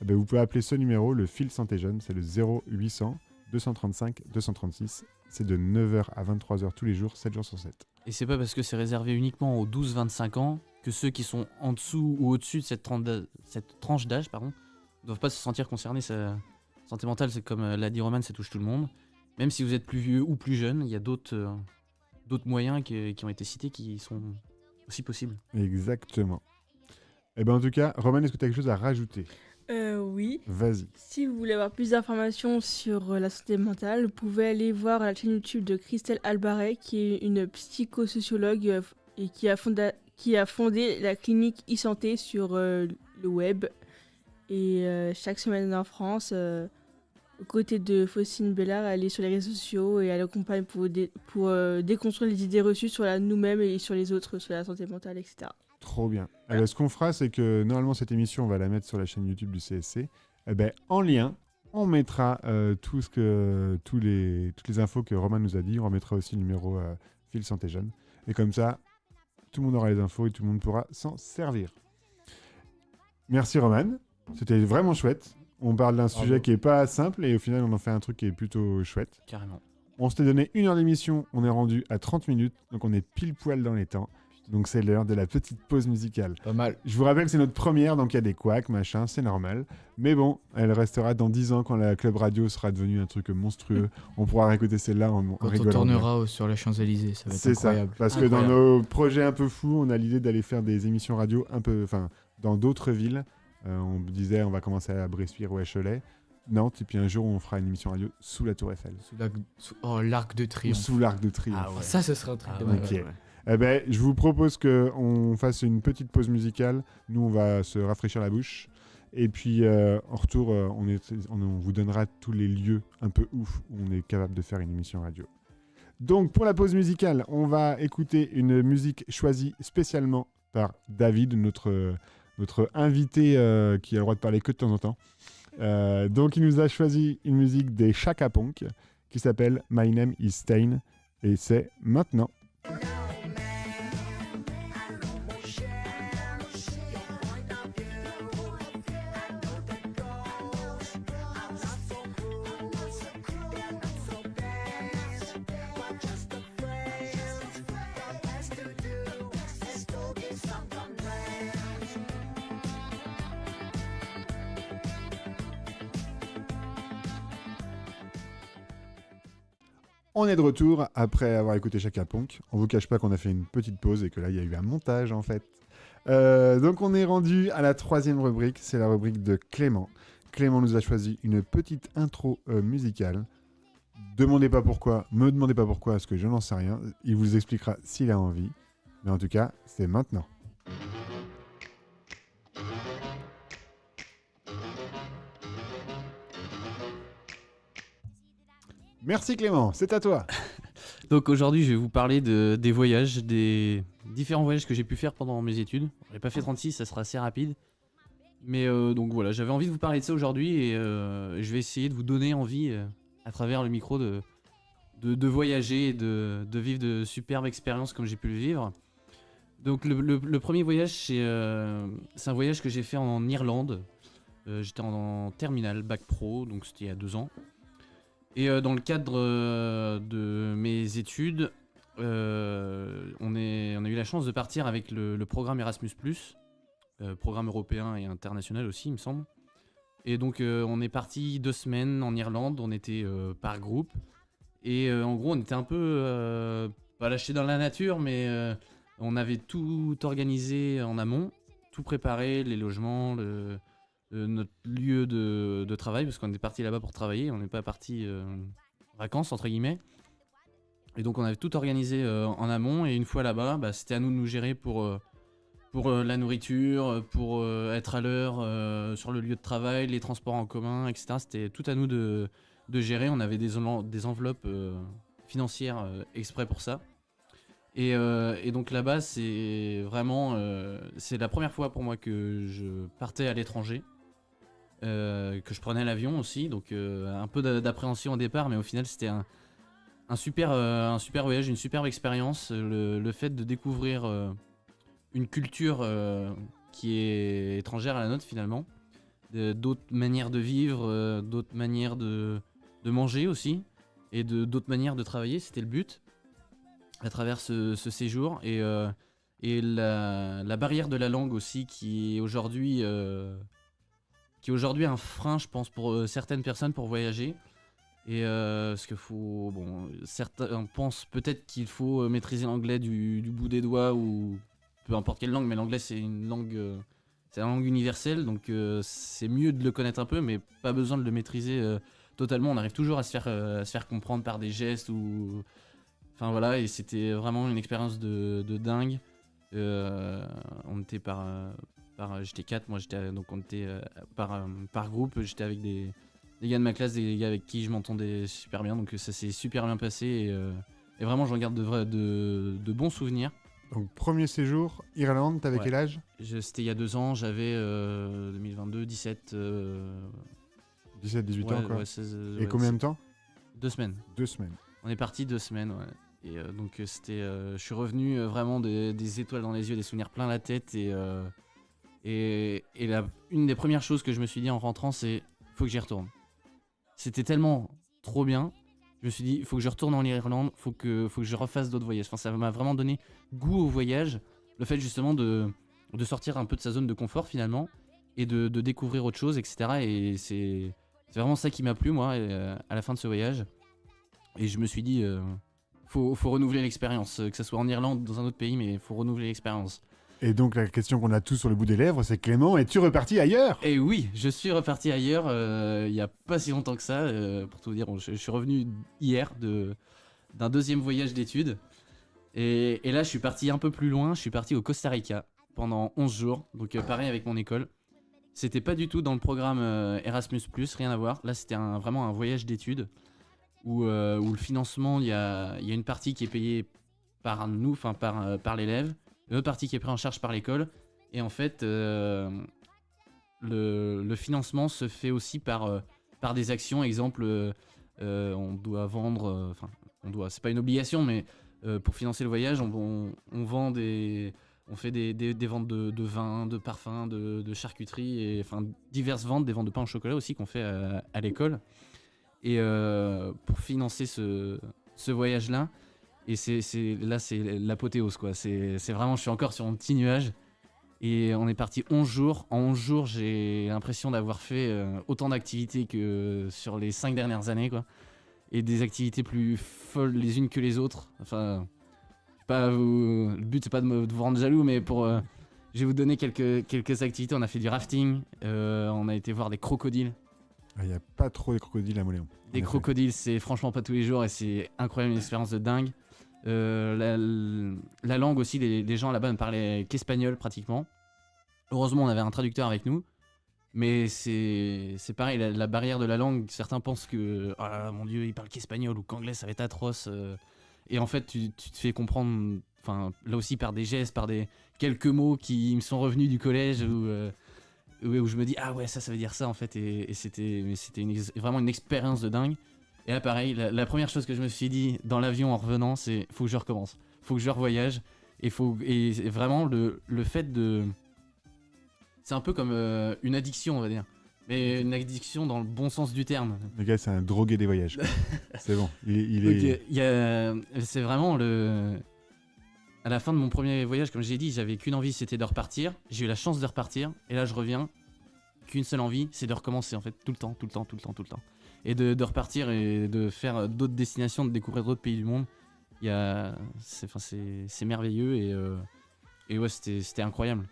vous pouvez appeler ce numéro, le fil Santé Jeune, c'est le 0800 235 236. C'est de 9h à 23h tous les jours, 7 jours sur 7. Et c'est pas parce que c'est réservé uniquement aux 12-25 ans que ceux qui sont en dessous ou au-dessus de cette tranche d'âge, ne doivent pas se sentir concernés. Santé mentale, c'est comme l'a dit Roman, ça touche tout le monde. Même si vous êtes plus vieux ou plus jeune, il y a d'autres moyens qui ont été cités qui sont aussi possibles. Exactement. Et en tout cas, Roman, est-ce que tu as quelque chose à rajouter ? Oui. Vas-y. Si vous voulez avoir plus d'informations sur la santé mentale, vous pouvez aller voir la chaîne YouTube de Christelle Albaret, qui est une psychosociologue et qui a fondé la clinique e-santé sur le web. Et chaque semaine en France, aux côtés de Faustine Bellard, elle est sur les réseaux sociaux et elle accompagne pour déconstruire les idées reçues sur nous-mêmes et sur les autres, sur la santé mentale, etc. Trop bien. Alors, ce qu'on fera, c'est que normalement, cette émission, on va la mettre sur la chaîne YouTube du CSC. Eh ben, en lien, on mettra toutes les infos que Romain nous a dit. On remettra aussi le numéro Fil Santé Jeune. Et comme ça, tout le monde aura les infos et tout le monde pourra s'en servir. Merci Roman. C'était vraiment chouette. On parle d'un sujet qui est pas simple et au final, on en fait un truc qui est plutôt chouette. Carrément. On s'était donné 1 heure d'émission, on est rendu à 30 minutes, donc on est pile poil dans les temps. Donc c'est l'heure de la petite pause musicale. Pas mal. Je vous rappelle que c'est notre première, donc il y a des couacs, machin, c'est normal. Mais bon, elle restera dans 10 ans quand la Club Radio sera devenue un truc monstrueux. On pourra réécouter celle-là en Quand on rigolant. tournera sur les Champs-Élysées, ça va être C'est ça, incroyable. parce que dans nos projets un peu fous, on a l'idée d'aller faire des émissions radio un peu, dans d'autres villes. On disait on va commencer à Bressuire ou à Cholet. Nantes, et puis un jour on fera une émission radio sous la Tour Eiffel. L'Arc de Ou Triomphe. sous l'Arc de Triomphe. Ah ouais. Ça, ce serait un truc de ouais. malade. Ok. Eh ben, je vous propose qu'on fasse une petite pause musicale. Nous, on va se rafraîchir la bouche. Et puis, en retour, on vous donnera tous les lieux un peu ouf où on est capable de faire une émission radio. Donc, pour la pause musicale, on va écouter une musique choisie spécialement par David, notre invité qui a le droit de parler que de temps en temps. Donc, il nous a choisi une musique des Chaka Ponk qui s'appelle My Name is Stain. Et c'est maintenant. On est de retour après avoir écouté Chaka Ponk. On vous cache pas qu'on a fait une petite pause et que là, il y a eu un montage en fait. Donc on est rendu à la 3e rubrique, c'est la rubrique de Clément. Clément nous a choisi une petite intro musicale. Me demandez pas pourquoi, parce que je n'en sais rien. Il vous expliquera s'il a envie. Mais en tout cas, c'est maintenant. Merci Clément, c'est à toi. Donc aujourd'hui, je vais vous parler des voyages, des différents voyages que j'ai pu faire pendant mes études. J'ai pas fait 36, ça sera assez rapide. Mais donc voilà, j'avais envie de vous parler de ça aujourd'hui et je vais essayer de vous donner envie à travers le micro de voyager et de vivre de superbes expériences comme j'ai pu le vivre. Donc le premier voyage, c'est un voyage que j'ai fait en Irlande. J'étais en terminale, bac pro, donc c'était il y a 2 ans. Et dans le cadre de mes études, on a eu la chance de partir avec le programme Erasmus+, programme européen et international aussi, il me semble. Et donc on est parti 2 semaines en Irlande, on était par groupe. Et en gros, on était un peu pas lâchés dans la nature, mais on avait tout organisé en amont, tout préparé, les logements, notre lieu de travail, parce qu'on est parti là-bas pour travailler, on n'est pas parti en vacances entre guillemets. Et donc on avait tout organisé en amont, et une fois là-bas, c'était à nous de nous gérer pour la nourriture, pour être à l'heure sur le lieu de travail, les transports en commun, etc. C'était tout à nous de gérer. On avait des enveloppes financières exprès pour ça. Et donc là-bas, c'est vraiment c'est la première fois pour moi que je partais à l'étranger. Que je prenais l'avion aussi, donc un peu d'appréhension au départ, mais au final c'était un super voyage, une superbe expérience. Le fait de découvrir une culture qui est étrangère à la nôtre finalement, d'autres manières de vivre, d'autres manières de manger aussi, et d'autres manières de travailler, c'était le but à travers ce séjour. Et la barrière de la langue aussi, qui est aujourd'hui un frein, je pense, pour certaines personnes pour voyager. Et parce qu'il faut, certains pensent peut-être qu'il faut maîtriser l'anglais du bout des doigts, ou peu importe quelle langue, mais l'anglais c'est une langue universelle, donc c'est mieux de le connaître un peu, mais pas besoin de le maîtriser totalement. On arrive toujours à se faire comprendre par des gestes ou, enfin voilà, et c'était vraiment une expérience de dingue. On était j'étais 4, moi donc on était par groupe, j'étais avec des gars de ma classe, des gars avec qui je m'entendais super bien, donc ça s'est super bien passé, et vraiment j'en garde de bons souvenirs. Donc, premier séjour, Irlande, t'avais Ouais. quel âge? C'était il y a 2 ans, j'avais 2022, 17. 17, 18 ans, quoi. 16, Et combien de temps? 2 semaines. 2 semaines. On est parti 2 semaines, ouais. Et donc c'était, je suis revenu vraiment des étoiles dans les yeux, des souvenirs plein la tête et une des premières choses que je me suis dit en rentrant, c'est faut que j'y retourne. C'était tellement trop bien, je me suis dit faut que je retourne en Irlande, faut que je refasse d'autres voyages. Enfin, ça m'a vraiment donné goût au voyage, le fait justement de sortir un peu de sa zone de confort finalement et de découvrir autre chose, etc. Et c'est vraiment ça qui m'a plu moi à la fin de ce voyage. Et je me suis dit faut renouveler l'expérience, que ce soit en Irlande, dans un autre pays, mais il faut renouveler l'expérience. Et donc, la question qu'on a tous sur le bout des lèvres, c'est Clément, es-tu reparti ailleurs? Et oui, je suis reparti ailleurs il n'y a pas si longtemps que ça. Pour tout vous dire, je suis revenu hier d'un deuxième voyage d'études. Et là, je suis parti un peu plus loin. Je suis parti au Costa Rica pendant 11 jours. Donc, pareil avec mon école. C'était pas du tout dans le programme Erasmus+, rien à voir. Là, c'était vraiment un voyage d'études où le financement, il y a une partie qui est payée par nous, enfin par l'élève. Une autre partie qui est prise en charge par l'école. Et en fait, le financement se fait aussi par des actions. Exemple, on doit vendre... c'est pas une obligation, mais pour financer le voyage, on vend on fait des ventes de vin, de parfums, de charcuterie, et enfin diverses ventes, des ventes de pain au chocolat aussi qu'on fait à l'école. Et pour financer ce voyage-là, et c'est l'apothéose, quoi. C'est vraiment, je suis encore sur mon petit nuage. Et on est parti 11 jours. En 11 jours, j'ai l'impression d'avoir fait autant d'activités que sur les 5 dernières années, quoi. Et des activités plus folles les unes que les autres. Enfin, le but, c'est pas de vous rendre jaloux, mais je vais vous donner quelques activités. On a fait du rafting, on a été voir des crocodiles. Il n'y a pas trop des crocodiles à Moléon. Des crocodiles, c'est franchement pas tous les jours et c'est incroyable, une expérience de dingue. La langue aussi, les gens là-bas ne parlaient qu'espagnol pratiquement. Heureusement, on avait un traducteur avec nous. Mais c'est pareil, la barrière de la langue, certains pensent que ah mon Dieu, il parle qu'espagnol ou qu'anglais, ça va être atroce. Et en fait, tu te fais comprendre, enfin là aussi par des gestes, par quelques mots qui me sont revenus du collège où je me dis ah ouais, ça veut dire ça en fait. Et c'était vraiment une expérience de dingue. Et là pareil, la première chose que je me suis dit dans l'avion en revenant, c'est faut que je recommence, faut que je revoyage. Et vraiment le fait de... C'est un peu comme une addiction, on va dire. Mais une addiction dans le bon sens du terme. Le gars, c'est un drogué des voyages. C'est bon. Il est... C'est vraiment à la fin de mon premier voyage, comme j'ai dit, j'avais qu'une envie, c'était de repartir. J'ai eu la chance de repartir. Et là, je reviens. Qu'une seule envie, c'est de recommencer, en fait. Tout le temps. Et de repartir et de faire d'autres destinations, de découvrir d'autres pays du monde. C'est merveilleux. Et ouais, c'était incroyable.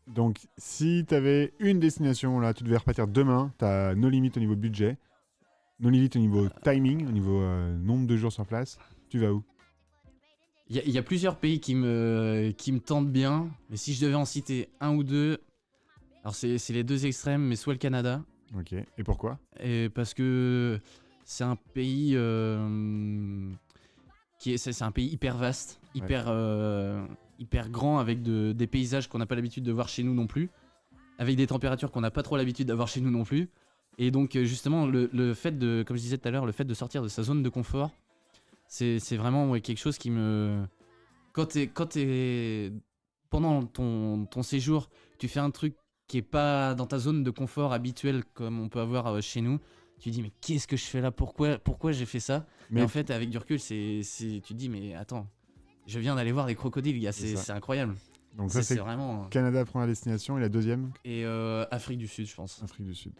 Donc, si tu avais une destination, là, tu devais repartir demain, tu as no limite au niveau budget, no limite au niveau timing, au niveau nombre de jours sur place, tu vas où? Il y a plusieurs pays qui me tentent bien, mais si je devais en citer un ou deux, alors c'est les deux extrêmes, mais soit le Canada. Ok, et pourquoi? Et parce que c'est un pays c'est un pays hyper vaste, hyper grand, avec des paysages qu'on n'a pas l'habitude de voir chez nous non plus, avec des températures qu'on n'a pas trop l'habitude d'avoir chez nous non plus. Et donc justement le fait de, comme je disais tout à l'heure, le fait de sortir de sa zone de confort, c'est vraiment quelque chose qui me... Quand t'es pendant ton séjour, tu fais un truc qui est pas dans ta zone de confort habituelle comme on peut avoir chez nous, tu te dis mais qu'est-ce que je fais là, pourquoi j'ai fait ça? Mais en fait avec du recul tu te dis mais attends, je viens d'aller voir des crocodiles, gars, c'est incroyable. Donc ça c'est vraiment... Canada, première destination, et la deuxième? Et Afrique du Sud, je pense. Afrique du Sud.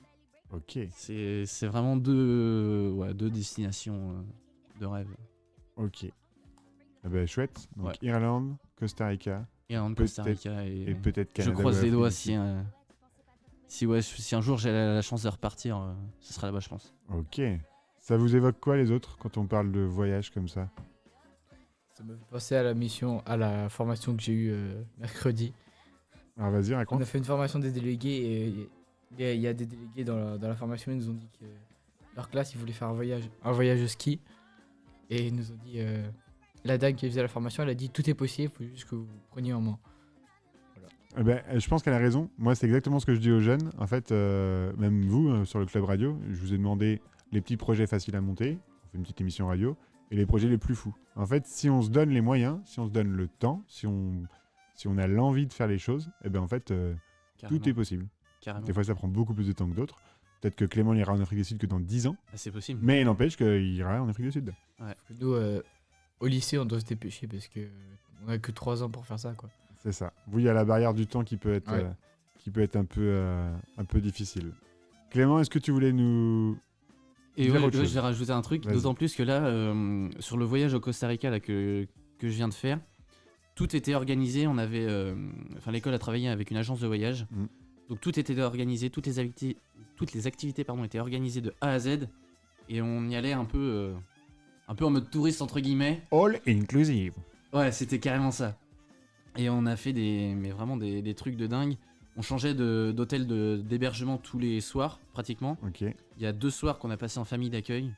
Ok. C'est vraiment deux destinations de rêve. Ok. Eh ben, chouette. Donc Ouais. Irlande, Costa Rica, Irlande, Costa Rica et peut-être je Canada. croise ou les Afrique doigts du Sud. si un jour j'ai la chance de repartir, ce sera là-bas, je pense. Ok. Ça vous évoque quoi les autres quand on parle de voyage comme ça? Ça me fait penser à la formation que j'ai eue mercredi. Alors vas-y, On raconte. a fait une formation des délégués et il y a des délégués dans la formation, ils nous ont dit que leur classe, ils voulaient faire un voyage au ski. Et ils nous ont dit la dame qui faisait la formation, elle a dit tout est possible, il faut juste que vous preniez en main. Eh ben, je pense qu'elle a raison. Moi, c'est exactement ce que je dis aux jeunes. En fait, même vous, sur le club radio, je vous ai demandé les petits projets faciles à monter. On fait une petite émission radio. Et les projets les plus fous. En fait, si on se donne les moyens, si on se donne le temps, si on a l'envie de faire les choses, eh ben en fait, tout est possible. Carrément. Des fois, ça prend beaucoup plus de temps que d'autres. Peut-être que Clément ira en Afrique du Sud que dans 10 ans. Ah, c'est possible. Mais il n'empêche qu'il ira en Afrique du Sud. Nous, au lycée, on doit se dépêcher parce que on a que 3 ans pour faire ça, quoi. C'est ça. Vous, il y a la barrière du temps qui peut être, Ouais. un peu difficile. Clément, est-ce que tu voulais nous... Et dire ouais, autre je chose? vais rajouter un truc, Vas-y. d'autant plus que là, sur le voyage au Costa Rica là, que je viens de faire, tout était organisé. On avait, l'école a travaillé avec une agence de voyage, Mm. donc tout était organisé, toutes les activités étaient organisées de A à Z, et on y allait un peu en mode touriste entre guillemets. All inclusive. Ouais, c'était carrément ça. Et on a fait vraiment des trucs de dingue. On changeait d'hôtel d'hébergement tous les soirs, pratiquement. Ok. Il y a 2 soirs qu'on a passé en famille d'accueil.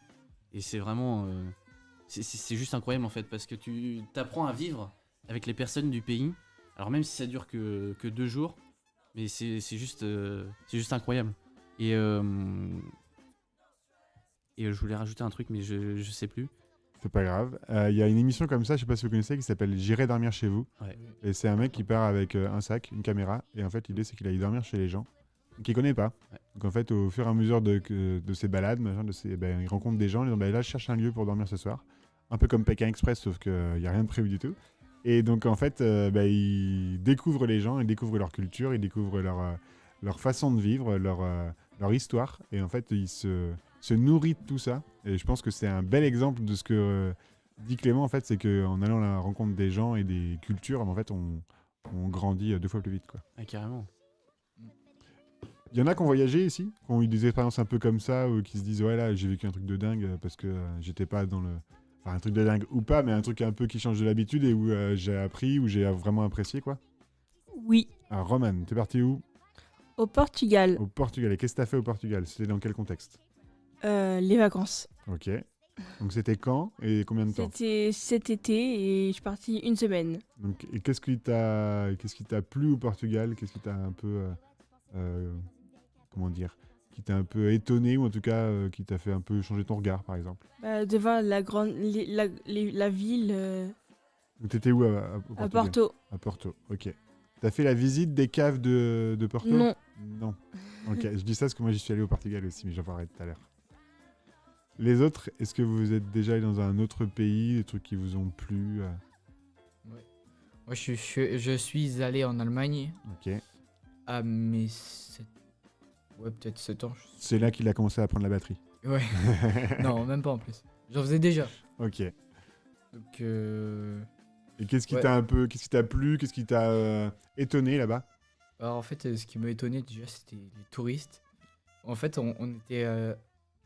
Et c'est vraiment... c'est juste incroyable en fait, parce que tu t'apprends à vivre avec les personnes du pays. Alors même si ça dure que 2 jours, mais c'est juste incroyable. Et je voulais rajouter un truc, mais je sais plus. C'est pas grave. Il y a une émission comme ça, je sais pas si vous connaissez, qui s'appelle J'irai dormir chez vous. Ouais. Et c'est un mec qui part avec un sac, une caméra. Et en fait, l'idée, c'est qu'il aille dormir chez les gens qu'il connaît pas. Ouais. Donc en fait, au fur et à mesure de ses balades, il rencontre des gens. Ils disent, là, je cherche un lieu pour dormir ce soir. Un peu comme Pékin Express, sauf qu'il n'y a rien de prévu du tout. Et donc en fait, il découvre les gens, il découvre leur culture, il découvre leur façon de vivre, leur histoire. Et en fait, il se nourrit de tout ça. Et je pense que c'est un bel exemple de ce que dit Clément, en fait, c'est qu'en allant à la rencontre des gens et des cultures, en fait, on grandit 2 fois plus vite, quoi. Ah, carrément. Il y en a qui ont voyagé ici, qui ont eu des expériences un peu comme ça, ou qui se disent, ouais, là, j'ai vécu un truc de dingue parce que j'étais pas dans le... Enfin, un truc de dingue ou pas, mais un truc un peu qui change de l'habitude et où j'ai appris, où j'ai vraiment apprécié, quoi. Oui, Alors, Roman, t'es parti où? au Portugal, Au Portugal. Et qu'est-ce que t'as fait au Portugal? C'était dans quel contexte? les vacances. Ok. Donc, c'était quand et combien de temps? C'était cet été et je suis partie une semaine. Donc, et qu'est-ce qui t'a plu au Portugal? Qu'est-ce qui t'a un peu, comment dire, qui t'a un peu étonné ou en tout cas qui t'a fait un peu changer ton regard, par exemple? De voir la ville Donc, t'étais où au à Portugal? Porto. À Porto, ok. T'as fait la visite des caves de Porto? Non, Non. Ok, je dis ça parce que moi j'y suis allé au Portugal aussi, mais j'en parlerai tout à l'heure. Les autres, est-ce que vous êtes déjà allé dans un autre pays, des trucs qui vous ont plu? Moi, je suis allé en Allemagne Ok. à mes 7 ans. C'est là qu'il a commencé à prendre la batterie. Ouais. Non, même pas en plus. J'en faisais déjà. Ok. Donc, Et qu'est-ce qui Ouais. t'a qu'est-ce qui t'a plu, qu'est-ce qui t'a étonné là-bas? alors en fait, ce qui m'a étonné déjà, c'était les touristes. En fait, on était.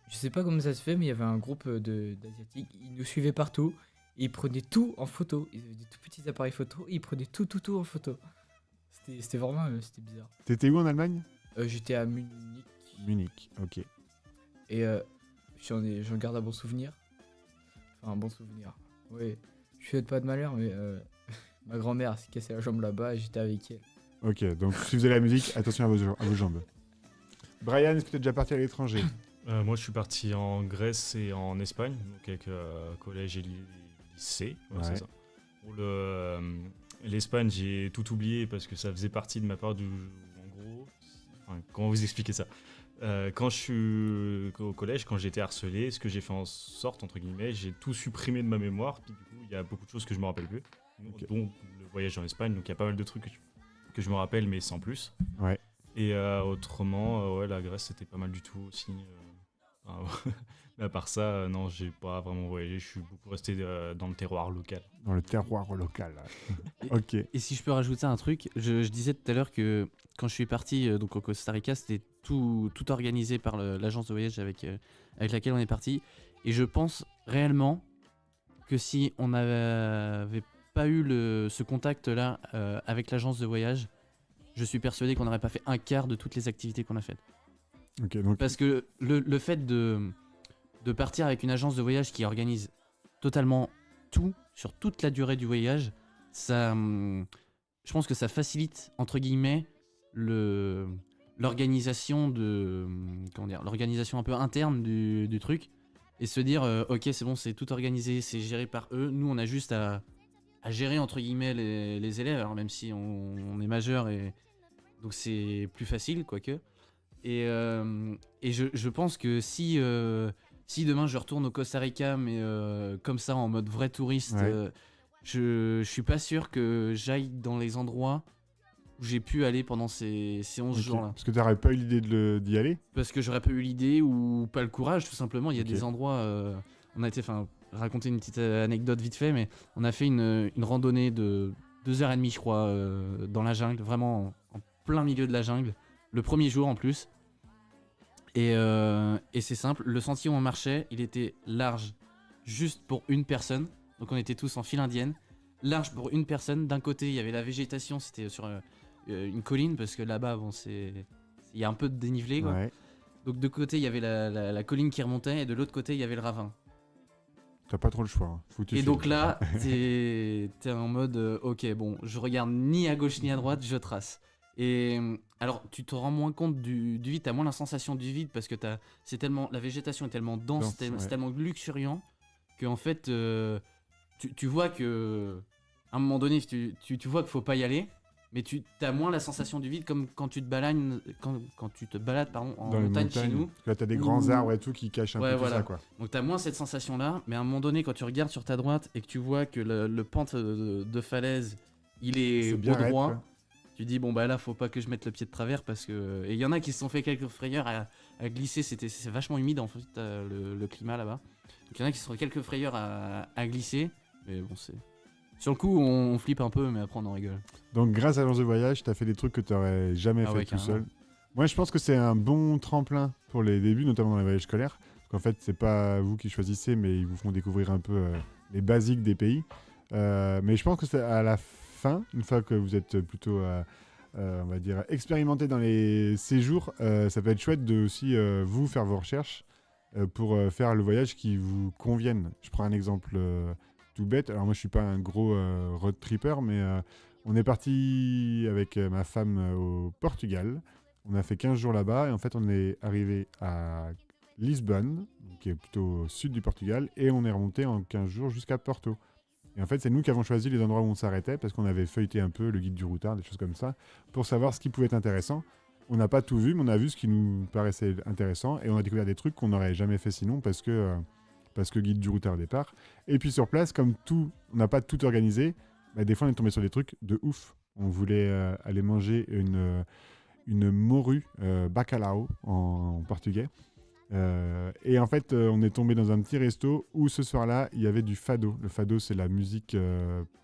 Je sais pas comment ça se fait, mais il y avait un groupe d'Asiatiques. Ils nous suivaient partout. Et ils prenaient tout en photo. Ils avaient des tout petits appareils photo. Et ils prenaient tout en photo. C'était vraiment c'était bizarre. T'étais où en Allemagne? J'étais à Munich. Munich, ok. Et j'en garde un bon souvenir. Enfin, un bon souvenir. Oui. Je souhaite pas de malheur, mais ma grand-mère s'est cassé la jambe là-bas et j'étais avec elle. Ok, donc si vous avez la musique, attention à vos jambes. Brian, est-ce que t'es déjà parti à l'étranger? Moi, je suis parti en Grèce et en Espagne, donc avec collège et lycée. Ouais, Ouais. c'est ça. Pour l'Espagne, j'ai tout oublié parce que ça faisait partie de ma part en gros. Enfin, comment vous expliquer ça? Quand je suis au collège, quand j'étais harcelé, ce que j'ai fait en sorte, entre guillemets, j'ai tout supprimé de ma mémoire. Puis du coup, il y a beaucoup de choses que je me rappelle plus, Ok. dont le voyage en Espagne. Donc il y a pas mal de trucs que je me rappelle, mais sans plus. Ouais. Et autrement, ouais, la Grèce, c'était pas mal du tout aussi. Mais à part ça, non, j'ai pas vraiment voyagé. Je suis beaucoup resté dans le terroir local. Dans le terroir local. Ok. Et si je peux rajouter un truc, je disais tout à l'heure que quand je suis parti donc au Costa Rica, c'était tout organisé par l'agence de voyage avec laquelle on est parti. Et je pense réellement que si on n'avait pas eu ce contact-là avec l'agence de voyage, je suis persuadé qu'on n'aurait pas fait un quart de toutes les activités qu'on a faites. Ok, donc Parce que le fait de partir avec une agence de voyage qui organise totalement tout sur toute la durée du voyage, ça, je pense que ça facilite, entre guillemets, l'organisation l'organisation un peu interne du truc, et se dire ok, c'est bon, c'est tout organisé, c'est géré par eux, nous on a juste à gérer entre guillemets les élèves, alors même si on est majeur, et donc c'est plus facile, quoique. Et je pense que si demain je retourne au Costa Rica, mais comme ça en mode vrai touriste, Ouais. je suis pas sûr que j'aille dans les endroits où j'ai pu aller pendant ces 11 Ok. jours-là. Parce que t'aurais pas eu l'idée d'y aller. Parce que j'aurais pas eu l'idée ou pas le courage, tout simplement. Il y a Ok. des endroits. On a été, raconter une petite anecdote vite fait, mais on a fait une randonnée de 2h30, je crois, dans la jungle, vraiment en plein milieu de la jungle. Le premier jour en plus. Et c'est simple, le sentier où on marchait, il était large juste pour une personne. Donc on était tous en file indienne. Large pour une personne. D'un côté, il y avait la végétation, c'était sur une colline, parce que là-bas, bon, il y a un peu de dénivelé, quoi. Ouais. Donc de côté, il y avait la colline qui remontait, et de l'autre côté, il y avait le ravin. T'as pas trop le choix. Hein. Faut que tu Et files. donc là, t'es en mode, ok, bon, je regarde ni à gauche ni à droite, je trace. Et alors, tu te rends moins compte du vide, t'as moins la sensation du vide, parce que la végétation est tellement dense, c'est ouais. tellement luxuriant, qu'en fait, tu vois que, à un moment donné, tu vois qu'il faut pas y aller, mais tu as moins la sensation du vide, comme quand tu te balades, quand tu te balades pardon, en Dans les montagne chez nous. Là, t'as des grands Où- arbres et tout qui cachent un Ouais, peu tout voilà. ça, quoi. Donc t'as moins cette sensation-là, mais à un moment donné, quand tu regardes sur ta droite et que tu vois que le pente de falaise, il est C'est bien au raide, droit, quoi. tu dis bon bah là faut pas que je mette le pied de travers, parce que... Et il y en a qui se sont fait quelques frayeurs à glisser, c'est vachement humide en fait le climat là-bas. Donc il y en a qui se sont fait quelques frayeurs à glisser, mais bon c'est... Sur le coup on flippe un peu, mais après on en rigole. Donc, grâce à l'agence de voyage, t'as fait des trucs que t'aurais jamais Ah fait ouais, tout carrément. seul. Moi, je pense que c'est un bon tremplin pour les débuts, notamment dans les voyages scolaires. Parce qu'en fait, c'est pas vous qui choisissez, mais ils vous font découvrir un peu les basiques des pays. Mais je pense que c'est à la fin, une fois que vous êtes plutôt, on va dire, expérimenté dans les séjours, ça peut être chouette de aussi vous faire vos recherches pour faire le voyage qui vous convienne. Je prends un exemple tout bête. Alors moi, je suis pas un gros road tripper, mais on est parti avec ma femme au Portugal. On a fait 15 jours là-bas et en fait, on est arrivé à Lisbonne, qui est plutôt au sud du Portugal, et on est remonté en 15 jours jusqu'à Porto. Et en fait, c'est nous qui avons choisi les endroits où on s'arrêtait parce qu'on avait feuilleté un peu le guide du routard, des choses comme ça, pour savoir ce qui pouvait être intéressant. On n'a pas tout vu, mais on a vu ce qui nous paraissait intéressant et on a découvert des trucs qu'on n'aurait jamais fait sinon parce que guide du routard au départ. Et puis sur place, comme tout, on n'a pas tout organisé, bah, des fois on est tombé sur des trucs de ouf. On voulait aller manger une morue bacalhau en portugais. Et en fait, on est tombé dans un petit resto où ce soir-là, il y avait du fado. Le fado, c'est la musique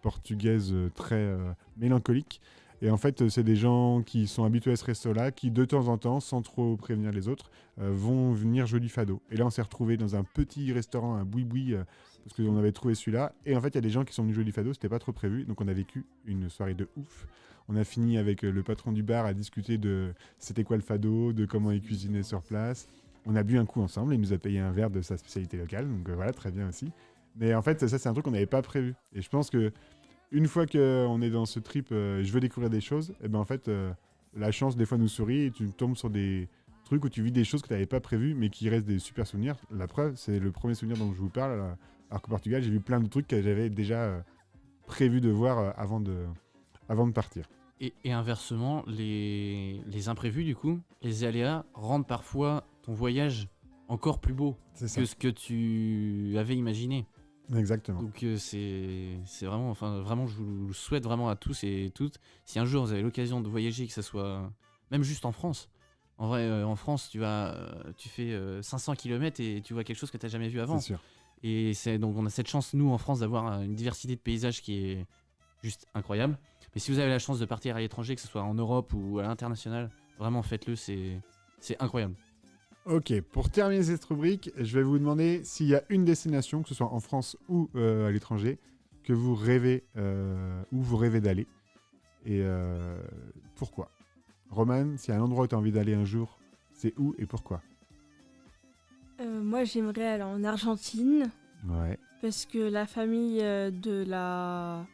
portugaise très mélancolique. Et en fait, c'est des gens qui sont habitués à ce resto-là, qui de temps en temps, sans trop prévenir les autres, vont venir jouer du fado. Et là, on s'est retrouvés dans un petit restaurant, un boui-boui, parce qu'on avait trouvé celui-là. Et en fait, il y a des gens qui sont venus jouer du fado, c'était pas trop prévu. Donc on a vécu une soirée de ouf. On a fini avec le patron du bar à discuter de c'était quoi le fado, de comment il cuisinait sur place. On a bu un coup ensemble, il nous a payé un verre de sa spécialité locale, donc voilà, très bien aussi. Mais en fait, ça c'est un truc qu'on n'avait pas prévu. Et je pense que une fois qu'on est dans ce trip, je veux découvrir des choses, et ben en fait, la chance des fois nous sourit et tu tombes sur des trucs où tu vis des choses que tu n'avais pas prévues, mais qui restent des super souvenirs. La preuve, c'est le premier souvenir dont je vous parle, alors qu'au Portugal, j'ai vu plein de trucs que j'avais déjà prévu de voir avant de partir. Et inversement, les imprévus, du coup, les aléas rendent parfois ton voyage encore plus beau C'est ça. que ce que tu avais imaginé. Exactement. Donc c'est vraiment, enfin vraiment, je vous le souhaite vraiment à tous et toutes. Si un jour vous avez l'occasion de voyager, que ce soit même juste en France. En vrai, en France, tu fais 500 km et tu vois quelque chose que tu n'as jamais vu avant. C'est sûr. Et donc on a cette chance, nous, en France, d'avoir une diversité de paysages qui est juste incroyable. Mais si vous avez la chance de partir à l'étranger, que ce soit en Europe ou à l'international, vraiment faites-le, c'est incroyable. Ok, pour terminer cette rubrique, je vais vous demander s'il y a une destination, que ce soit en France ou à l'étranger, que vous rêvez, où vous rêvez d'aller. Et pourquoi ? Roman, s'il y a un endroit où tu as envie d'aller un jour, c'est où et pourquoi ? Moi, j'aimerais aller en Argentine. Ouais. Parce que la famille de la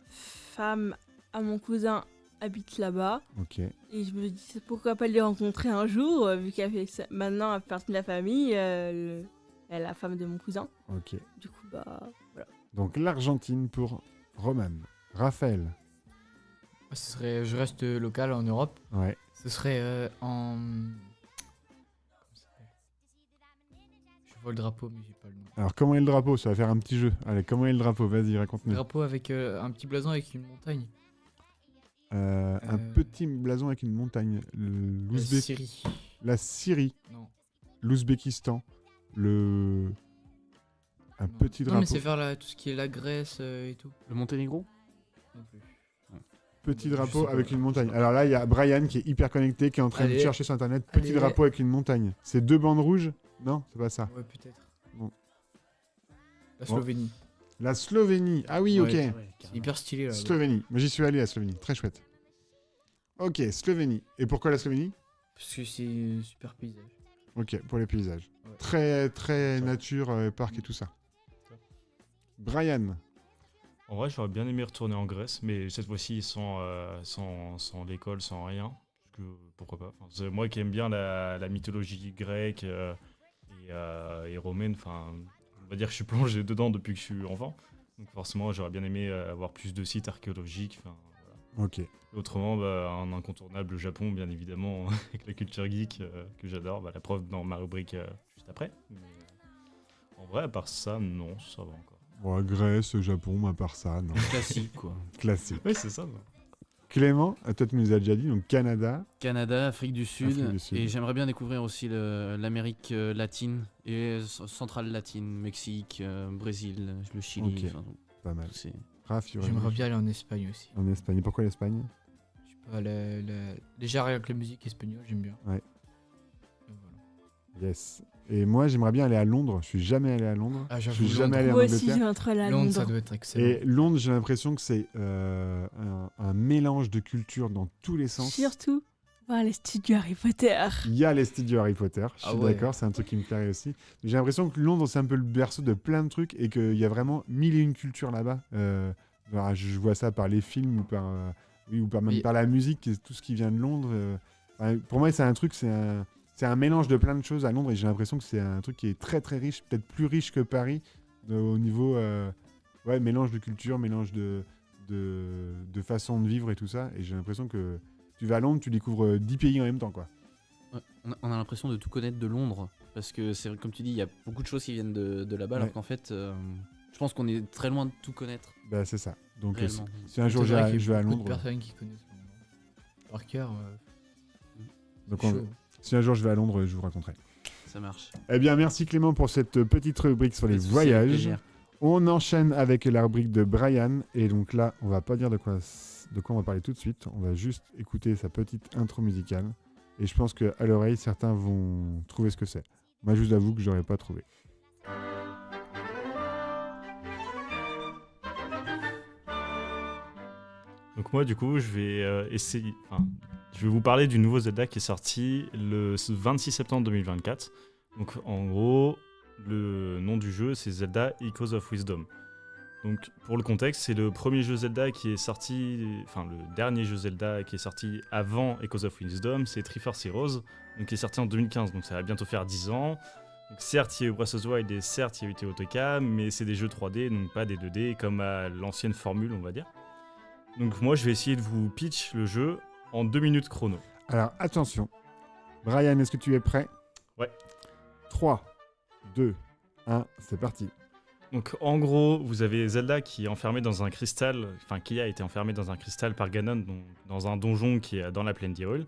femme à mon cousin habite là-bas. Ok. Et je me dis pourquoi pas les rencontrer un jour, vu qu'elle fait maintenant elle fait partie de la famille, elle est la femme de mon cousin. Ok. Du coup, bah voilà. Donc l'Argentine pour Roman. Raphaël. Je reste local en Europe. Ouais. Ce serait en. Comment ça s'appelle ? Je vois le drapeau, mais j'ai pas le nom. Alors comment est le drapeau? Ça va faire un petit jeu. Allez, comment est le drapeau? Vas-y, raconte-nous. Drapeau avec un petit blason avec une montagne. Un petit blason avec une montagne. Syrie. La Syrie. Non. L'Ouzbékistan. Un Non. petit Non, drapeau. mais c'est vers tout ce qui est la Grèce et tout. Le Monténégro? Non plus. Petit Je drapeau sais pas. avec une montagne. Alors là, il y a Brian qui est hyper connecté, qui est en train de Allez. chercher sur internet. Petit Allez. drapeau avec une montagne. C'est 2 bandes rouges? Non, c'est pas ça. Ouais, peut-être. Bon. La Slovénie. La Slovénie. Ah oui, ok. Ouais, C'est hyper stylé là. Slovénie. Moi, j'y suis allé à Slovénie. Très chouette. Ok, Slovénie. Et pourquoi la Slovénie? Parce que c'est un super paysage. Ok, pour les paysages. Ouais. Très, très nature, parc et tout ça. Brian. En vrai, j'aurais bien aimé retourner en Grèce, mais cette fois-ci sans l'école, sans rien. Parce que pourquoi pas. Enfin, c'est moi qui aime bien la mythologie grecque et romaine. Enfin, on va dire que je suis plongé dedans depuis que je suis enfant. Donc forcément, j'aurais bien aimé avoir plus de sites archéologiques. Enfin, voilà. Ok. Autrement, un incontournable, le Japon, bien évidemment, avec la culture geek que j'adore. La preuve dans ma rubrique juste après. Mais, en vrai, à part ça, non, ça va encore. Bon, Grèce, Japon, à part ça, non. Classique, quoi. Classique. Oui, c'est ça. Clément, toi, tu nous as déjà dit, donc Canada. Canada, Afrique du Sud. Afrique du Sud. Et j'aimerais bien découvrir aussi l'Amérique latine et centrale latine, Mexique, Brésil, le Chili. Ok. Enfin, Pas mal. tous ces- Raph, il y aurait J'aimerais dit- bien aller en Espagne aussi. En Espagne. Et pourquoi l'Espagne? Je sais pas, déjà rien que la musique espagnole, j'aime bien. Ouais. Et voilà. Yes. Et moi, j'aimerais bien aller à Londres. Je suis jamais allé à Londres. Ah, Je j'avoue, suis jamais allé en Moi aussi, Angleterre. j'ai un train à Londres, ça Londres. doit être excellent. Et Londres, j'ai l'impression que c'est un mélange de cultures dans tous les sens. Surtout voir les studios Harry Potter. Il y a les studios Harry Potter, je suis Ah ouais. d'accord, c'est un truc qui me plairait aussi. J'ai l'impression que Londres, c'est un peu le berceau de plein de trucs et qu'il y a vraiment 1001 cultures là-bas. Alors, je vois ça par les films ou par, même Oui. par la musique, et tout ce qui vient de Londres. Enfin, pour moi, c'est un truc, c'est un mélange de plein de choses à Londres et j'ai l'impression que c'est un truc qui est très très riche, peut-être plus riche que Paris au niveau mélange de culture, mélange de façon de vivre et tout ça. Et j'ai l'impression que tu vas à Londres, tu découvres 10 pays en même temps, quoi. Ouais, on a l'impression de tout connaître de Londres. Parce que, c'est comme tu dis, il y a beaucoup de choses qui viennent de là-bas. Ouais. Alors qu'en fait, je pense qu'on est très loin de tout connaître. Bah, c'est ça. Donc, Réellement. si un jour C'est vrai qu'il y a je vais à beaucoup de Londres, personnes qui connaissent Londres. Par cœur, donc c'est on- chaud. si un jour je vais à Londres, je vous raconterai. Ça marche. Eh bien, merci Clément pour cette petite rubrique sur les Pas de souci, avec voyages. plaisir. On enchaîne avec la rubrique de Brian. Et donc là, on va pas dire de quoi on va parler tout de suite. On va juste écouter sa petite intro musicale. Et je pense qu'à l'oreille, certains vont trouver ce que c'est. Moi, je vous avoue que j'aurais pas trouvé. Donc moi, du coup, je vais je vais vous parler du nouveau Zelda qui est sorti le 26 septembre 2024. Donc en gros, le nom du jeu, c'est Zelda Echoes of Wisdom. Donc pour le contexte, c'est le premier jeu Zelda qui est sorti, enfin le dernier jeu Zelda qui est sorti avant Echoes of Wisdom, c'est Triforce Heroes, donc qui est sorti en 2015, donc ça va bientôt faire 10 ans. Donc certes, il y a eu Breath of the Wild et certes, il y a eu TOTK, mais c'est des jeux 3D, donc pas des 2D, comme à l'ancienne formule, on va dire. Donc moi, je vais essayer de vous pitch le jeu en 2 minutes chrono. Alors, attention. Brian, est-ce que tu es prêt? Ouais. 3, 2, 1, c'est parti. Donc en gros, vous avez Zelda qui est enfermé dans un cristal, enfin qui a été enfermé dans un cristal par Ganon, donc dans un donjon qui est dans la plaine d'Hyrule.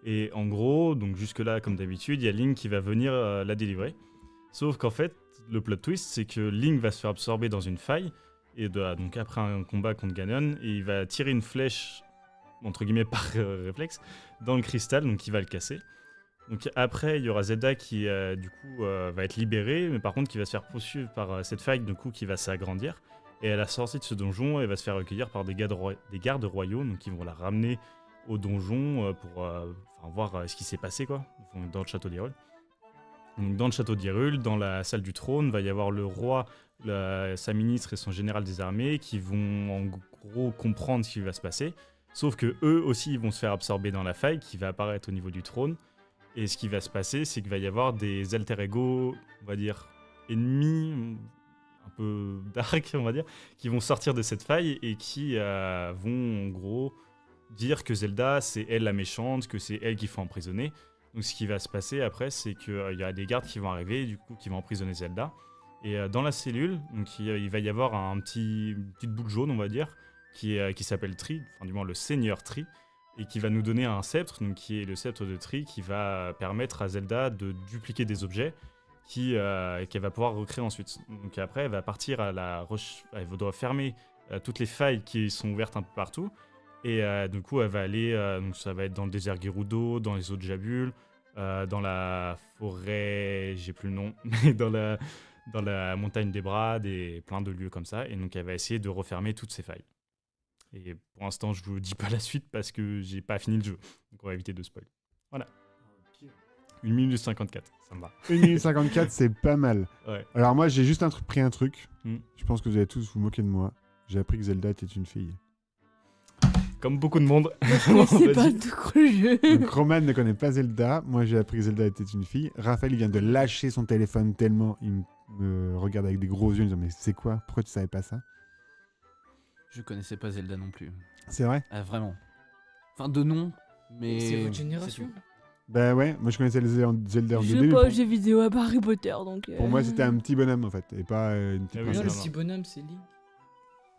Et en gros, donc jusque-là, comme d'habitude, il y a Link qui va venir la délivrer. Sauf qu'en fait, le plot twist, c'est que Link va se faire absorber dans une faille, et donc après un combat contre Ganon, et il va tirer une flèche, entre guillemets par réflexe, dans le cristal, donc il va le casser. Donc après, il y aura Zelda qui, du coup, va être libérée, mais par contre qui va se faire poursuivre par cette faille, du coup, qui va s'agrandir. Et à la sortie de ce donjon, elle va se faire recueillir par des gardes royaux, donc qui vont la ramener au donjon pour voir ce qui s'est passé, quoi, dans le château d'Hyrule. Donc, dans le château d'Hyrule, dans la salle du trône, va y avoir le roi, sa ministre et son général des armées qui vont en gros comprendre ce qui va se passer. Sauf que eux aussi ils vont se faire absorber dans la faille qui va apparaître au niveau du trône. Et ce qui va se passer, c'est qu'il va y avoir des alter ego, on va dire, ennemis, un peu dark, on va dire, qui vont sortir de cette faille et qui vont en gros dire que Zelda, c'est elle la méchante, que c'est elle qu'il faut emprisonner. Donc ce qui va se passer après, c'est qu'il y a des gardes qui vont arriver, du coup, qui vont emprisonner Zelda. Et dans la cellule, donc, il va y avoir une petite boule jaune, on va dire, qui s'appelle Tri, enfin du moins le Seigneur Tri, et qui va nous donner un sceptre, donc, qui est le sceptre de Tri, qui va permettre à Zelda de dupliquer des objets qu'elle va pouvoir recréer ensuite. Donc après, elle va partir à elle doit fermer toutes les failles qui sont ouvertes un peu partout, et du coup, elle va aller, donc ça va être dans le désert Gerudo, dans les eaux de Jabul, dans la forêt, j'ai plus le nom, mais dans la montagne des Brades et plein de lieux comme ça. Et donc, elle va essayer de refermer toutes ces failles. Et pour l'instant, je vous dis pas la suite parce que j'ai pas fini le jeu. Donc, on va éviter de spoil. Voilà. 1 minute 54, ça me va. 1 minute 54, c'est pas mal. Ouais. Alors moi, j'ai juste pris un truc. Mm. Je pense que vous allez tous vous moquer de moi. J'ai appris que Zelda était une fille. Comme beaucoup de monde. C'est pas tout le jeu. Donc Roman ne connaît pas Zelda. Moi, j'ai appris que Zelda était une fille. Raphaël, il vient de lâcher son téléphone tellement il me regarde avec des gros yeux en disant mais c'est quoi? Pourquoi tu savais pas ça? Je connaissais pas Zelda non plus. C'est vrai? Ah, vraiment. Enfin, de nom, mais. C'est votre génération. Bah ouais, moi je connaissais les Zelda en Je 2D. joue mais pas aux jeux vidéo à part Harry Potter, donc... pour moi, c'était un petit bonhomme en fait, et pas une petite Ah oui, Non, princesse. le non. petit bonhomme, c'est Link.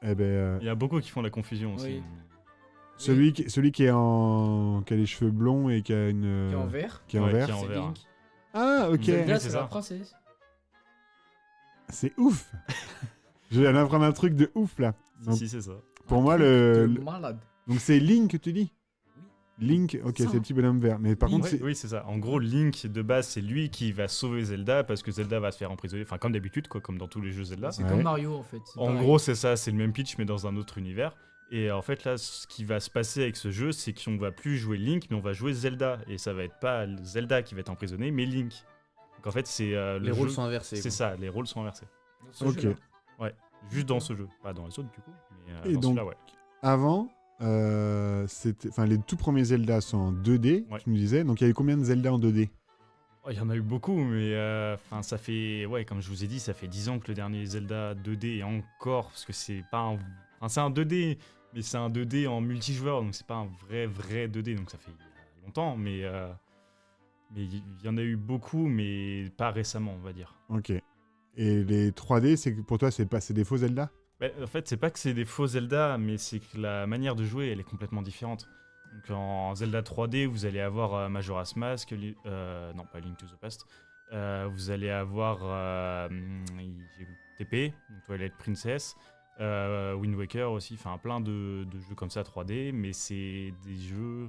Eh ben, Il y a beaucoup qui font la confusion aussi. Oui. celui qui est qui a les cheveux blonds et qui a une... Qui est en vert. qui est en Ouais, vert. qui est en C'est vert. Link. Ah, ok. Zelda, Oui, c'est c'est la ça. princesse. C'est ouf. Je viens d'apprendre un truc de ouf là. Donc, Si, c'est ça. pour moi, De malade. donc c'est Link que tu dis? Link, ok, Ça. c'est le petit bonhomme vert. Mais par Link, contre, c'est... oui, c'est ça. En gros, Link, de base, c'est lui qui va sauver Zelda parce que Zelda va se faire emprisonner. Enfin, comme d'habitude, quoi, comme dans tous les jeux Zelda. C'est Ouais. comme Mario en fait. c'est En pareil. gros, c'est ça, c'est le même pitch, mais dans un autre univers. Et en fait, là, ce qui va se passer avec ce jeu, c'est qu'on va plus jouer Link, mais on va jouer Zelda. Et ça va être pas Zelda qui va être emprisonné, mais Link. Donc en fait, c'est le Les rôles jeu- sont inversés. C'est quoi. ça, les rôles sont inversés. Dans ce Ok. jeu-là. Juste dans ce jeu, pas dans les autres du coup. Mais Et dans donc- celui-là, ouais. Avant, les tout premiers Zelda sont en 2D, Ouais. tu me disais. Donc il y a eu combien de Zelda en 2D? Oh, il y en a eu beaucoup, mais ça fait, ouais, comme je vous ai dit, ça fait 10 ans que le dernier Zelda 2D et encore, parce que c'est pas un, c'est un 2D, mais c'est un 2D en multijoueur, donc c'est pas un vrai 2D, donc ça fait longtemps, mais il y en a eu beaucoup, mais pas récemment, on va dire. Ok. Et les 3D, c'est que pour toi, c'est des faux Zelda? En fait, c'est pas que c'est des faux Zelda, mais c'est que la manière de jouer, elle est complètement différente. Donc en Zelda 3D, vous allez avoir Majora's Mask, non pas Link to the Past, vous allez avoir TP, donc Twilight Princess, Wind Waker aussi, enfin plein de jeux comme ça 3D, mais c'est des jeux,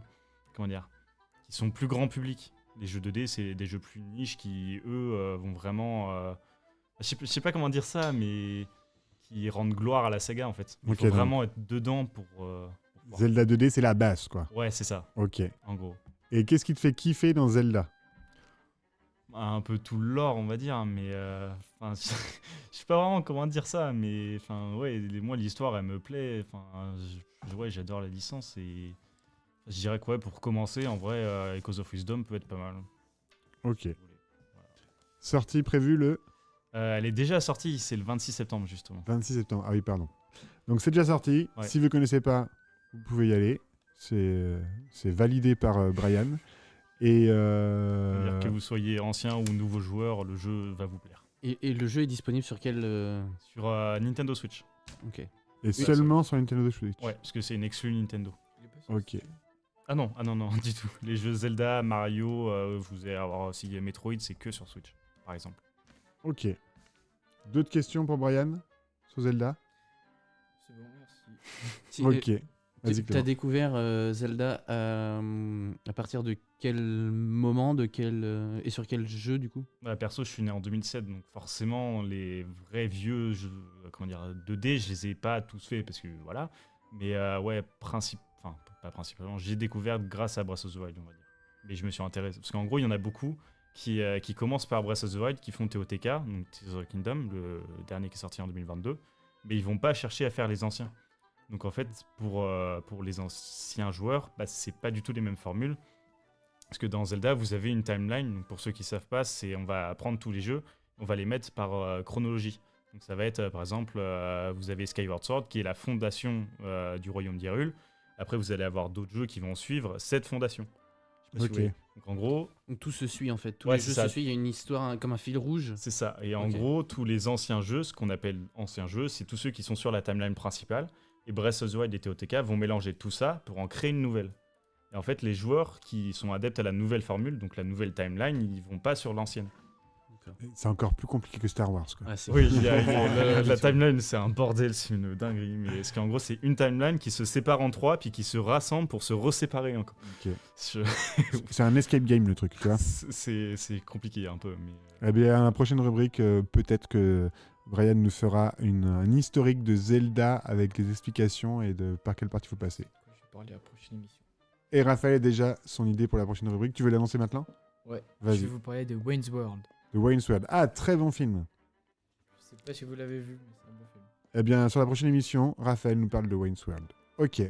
comment dire, qui sont plus grand public. Les jeux 2D, c'est des jeux plus niches qui, eux, vont vraiment... je sais pas comment dire ça, mais qui rendent gloire à la saga en fait. Il Ok, faut donc- vraiment être dedans pour voir. Zelda 2D, c'est la base, quoi. Ouais, c'est ça, Ok. en gros. Et qu'est-ce qui te fait kiffer dans Zelda? Un peu tout le lore, on va dire, mais je sais pas vraiment comment dire ça, mais enfin ouais, moi l'histoire elle me plaît, enfin ouais, j'adore la licence et je dirais que ouais, pour commencer, en vrai, Echoes of Wisdom peut être pas mal. Ok. Sortie prévue le Elle est déjà sortie, c'est le 26 septembre justement. 26 septembre. Ah oui, pardon. Donc c'est déjà sorti. Ouais. Si vous ne connaissez pas, vous pouvez y aller. C'est validé par Brian. Et C'est-à-dire que vous soyez ancien ou nouveau joueur, le jeu va vous plaire. Et le jeu est disponible sur quel. Sur Nintendo Switch. Ok. et seulement sur Nintendo Switch. Ouais, parce que c'est une exclu Nintendo. Il est pas sur Ok. Steam. Ah non, du tout. Les jeux Zelda, Mario, vous allez avoir aussi Metroid, c'est que sur Switch, par exemple. Ok. D'autres questions pour Brian sur Zelda? C'est bon, merci. Si, Ok. Vas-y, T'as Clément. découvert Zelda à partir de quel moment, et sur quel jeu du coup? Bah, perso, je suis né en 2007, donc forcément, les vrais vieux jeux, 2D, je les ai pas tous faits, parce que voilà. Mais ouais, pas principalement, j'ai découvert grâce à Breath of the Wild, on va dire. Mais je me suis intéressé, parce qu'en gros, il y en a beaucoup, qui commencent par Breath of the Wild, qui font TOTK, donc Tears of the Kingdom, le dernier qui est sorti en 2022, mais ils vont pas chercher à faire les anciens. Donc en fait, pour les anciens joueurs, c'est pas du tout les mêmes formules. Parce que dans Zelda, vous avez une timeline. Donc pour ceux qui savent pas, on va prendre tous les jeux, on va les mettre par chronologie. Donc ça va être, par exemple, vous avez Skyward Sword, qui est la fondation du royaume d'Hyrule. Après, vous allez avoir d'autres jeux qui vont suivre cette fondation. Je sais pas si vous voyez. Donc en gros... Donc tout se suit en fait, tous Ouais, les c'est jeux ça. se suivent, il y a une histoire comme un fil rouge. C'est ça. Et en Ok. gros, tous les anciens jeux, ce qu'on appelle anciens jeux, c'est tous ceux qui sont sur la timeline principale. Et Breath of the Wild et TOTK vont mélanger tout ça pour en créer une nouvelle. Et en fait, les joueurs qui sont adeptes à la nouvelle formule, donc la nouvelle timeline, ils vont pas sur l'ancienne. C'est encore plus compliqué que Star Wars, quoi. Ouais, c'est Oui, la timeline, c'est un bordel, c'est une dinguerie. Mais parce qu'en gros, c'est une timeline qui se sépare en trois, puis qui se rassemble pour se reséparer encore. Ok. Je- C'est un escape game, le truc, tu vois. c'est compliqué un peu. Mais... Eh bien, à la prochaine rubrique, peut-être que Brian nous fera un historique de Zelda avec les explications et de par quelle partie il faut passer. Je vais parler à la prochaine émission. Et Raphaël a déjà son idée pour la prochaine rubrique. Tu veux l'annoncer maintenant? Ouais, Vas-y. je vais vous parler de Wayne's World. The Wayne's World. Ah, très bon film. Je sais pas si vous l'avez vu, mais c'est un bon film. Eh bien, sur la prochaine émission, Raphaël nous parle de Wayne's World. Ok.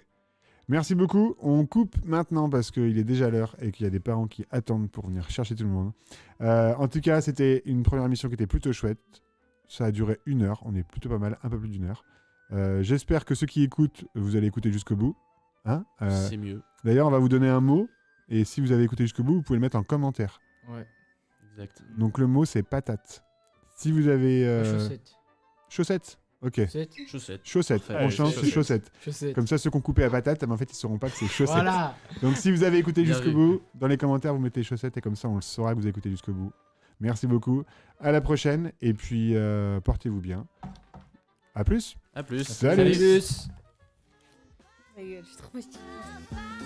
Merci beaucoup. On coupe maintenant parce qu'il est déjà l'heure et qu'il y a des parents qui attendent pour venir chercher tout le monde. En tout cas, c'était une première émission qui était plutôt chouette. Ça a duré 1 heure. On est plutôt pas mal, un peu plus d'1 heure. J'espère que ceux qui écoutent, vous allez écouter jusqu'au bout. Hein C'est mieux. D'ailleurs, on va vous donner un mot. Et si vous avez écouté jusqu'au bout, vous pouvez le mettre en commentaire. Ouais. Exact. Donc le mot, c'est patate. Si vous avez... Chaussette. Chaussettes. Ok. Chaussette. Chaussettes. Chaussettes. Parfait. On Allez, change, c'est chaussettes. Chaussette. Comme ça, ceux qui ont coupé à patate, en fait, ils sauront pas que c'est chaussettes. Voilà. Donc si vous avez écouté Bien jusqu'au vu. bout, dans les commentaires, vous mettez chaussettes et comme ça, on le saura que vous avez écouté jusqu'au bout. Merci beaucoup. À la prochaine et puis portez-vous bien. À plus. À plus. Salut. Salut. Ma gueule, je suis trop stylée.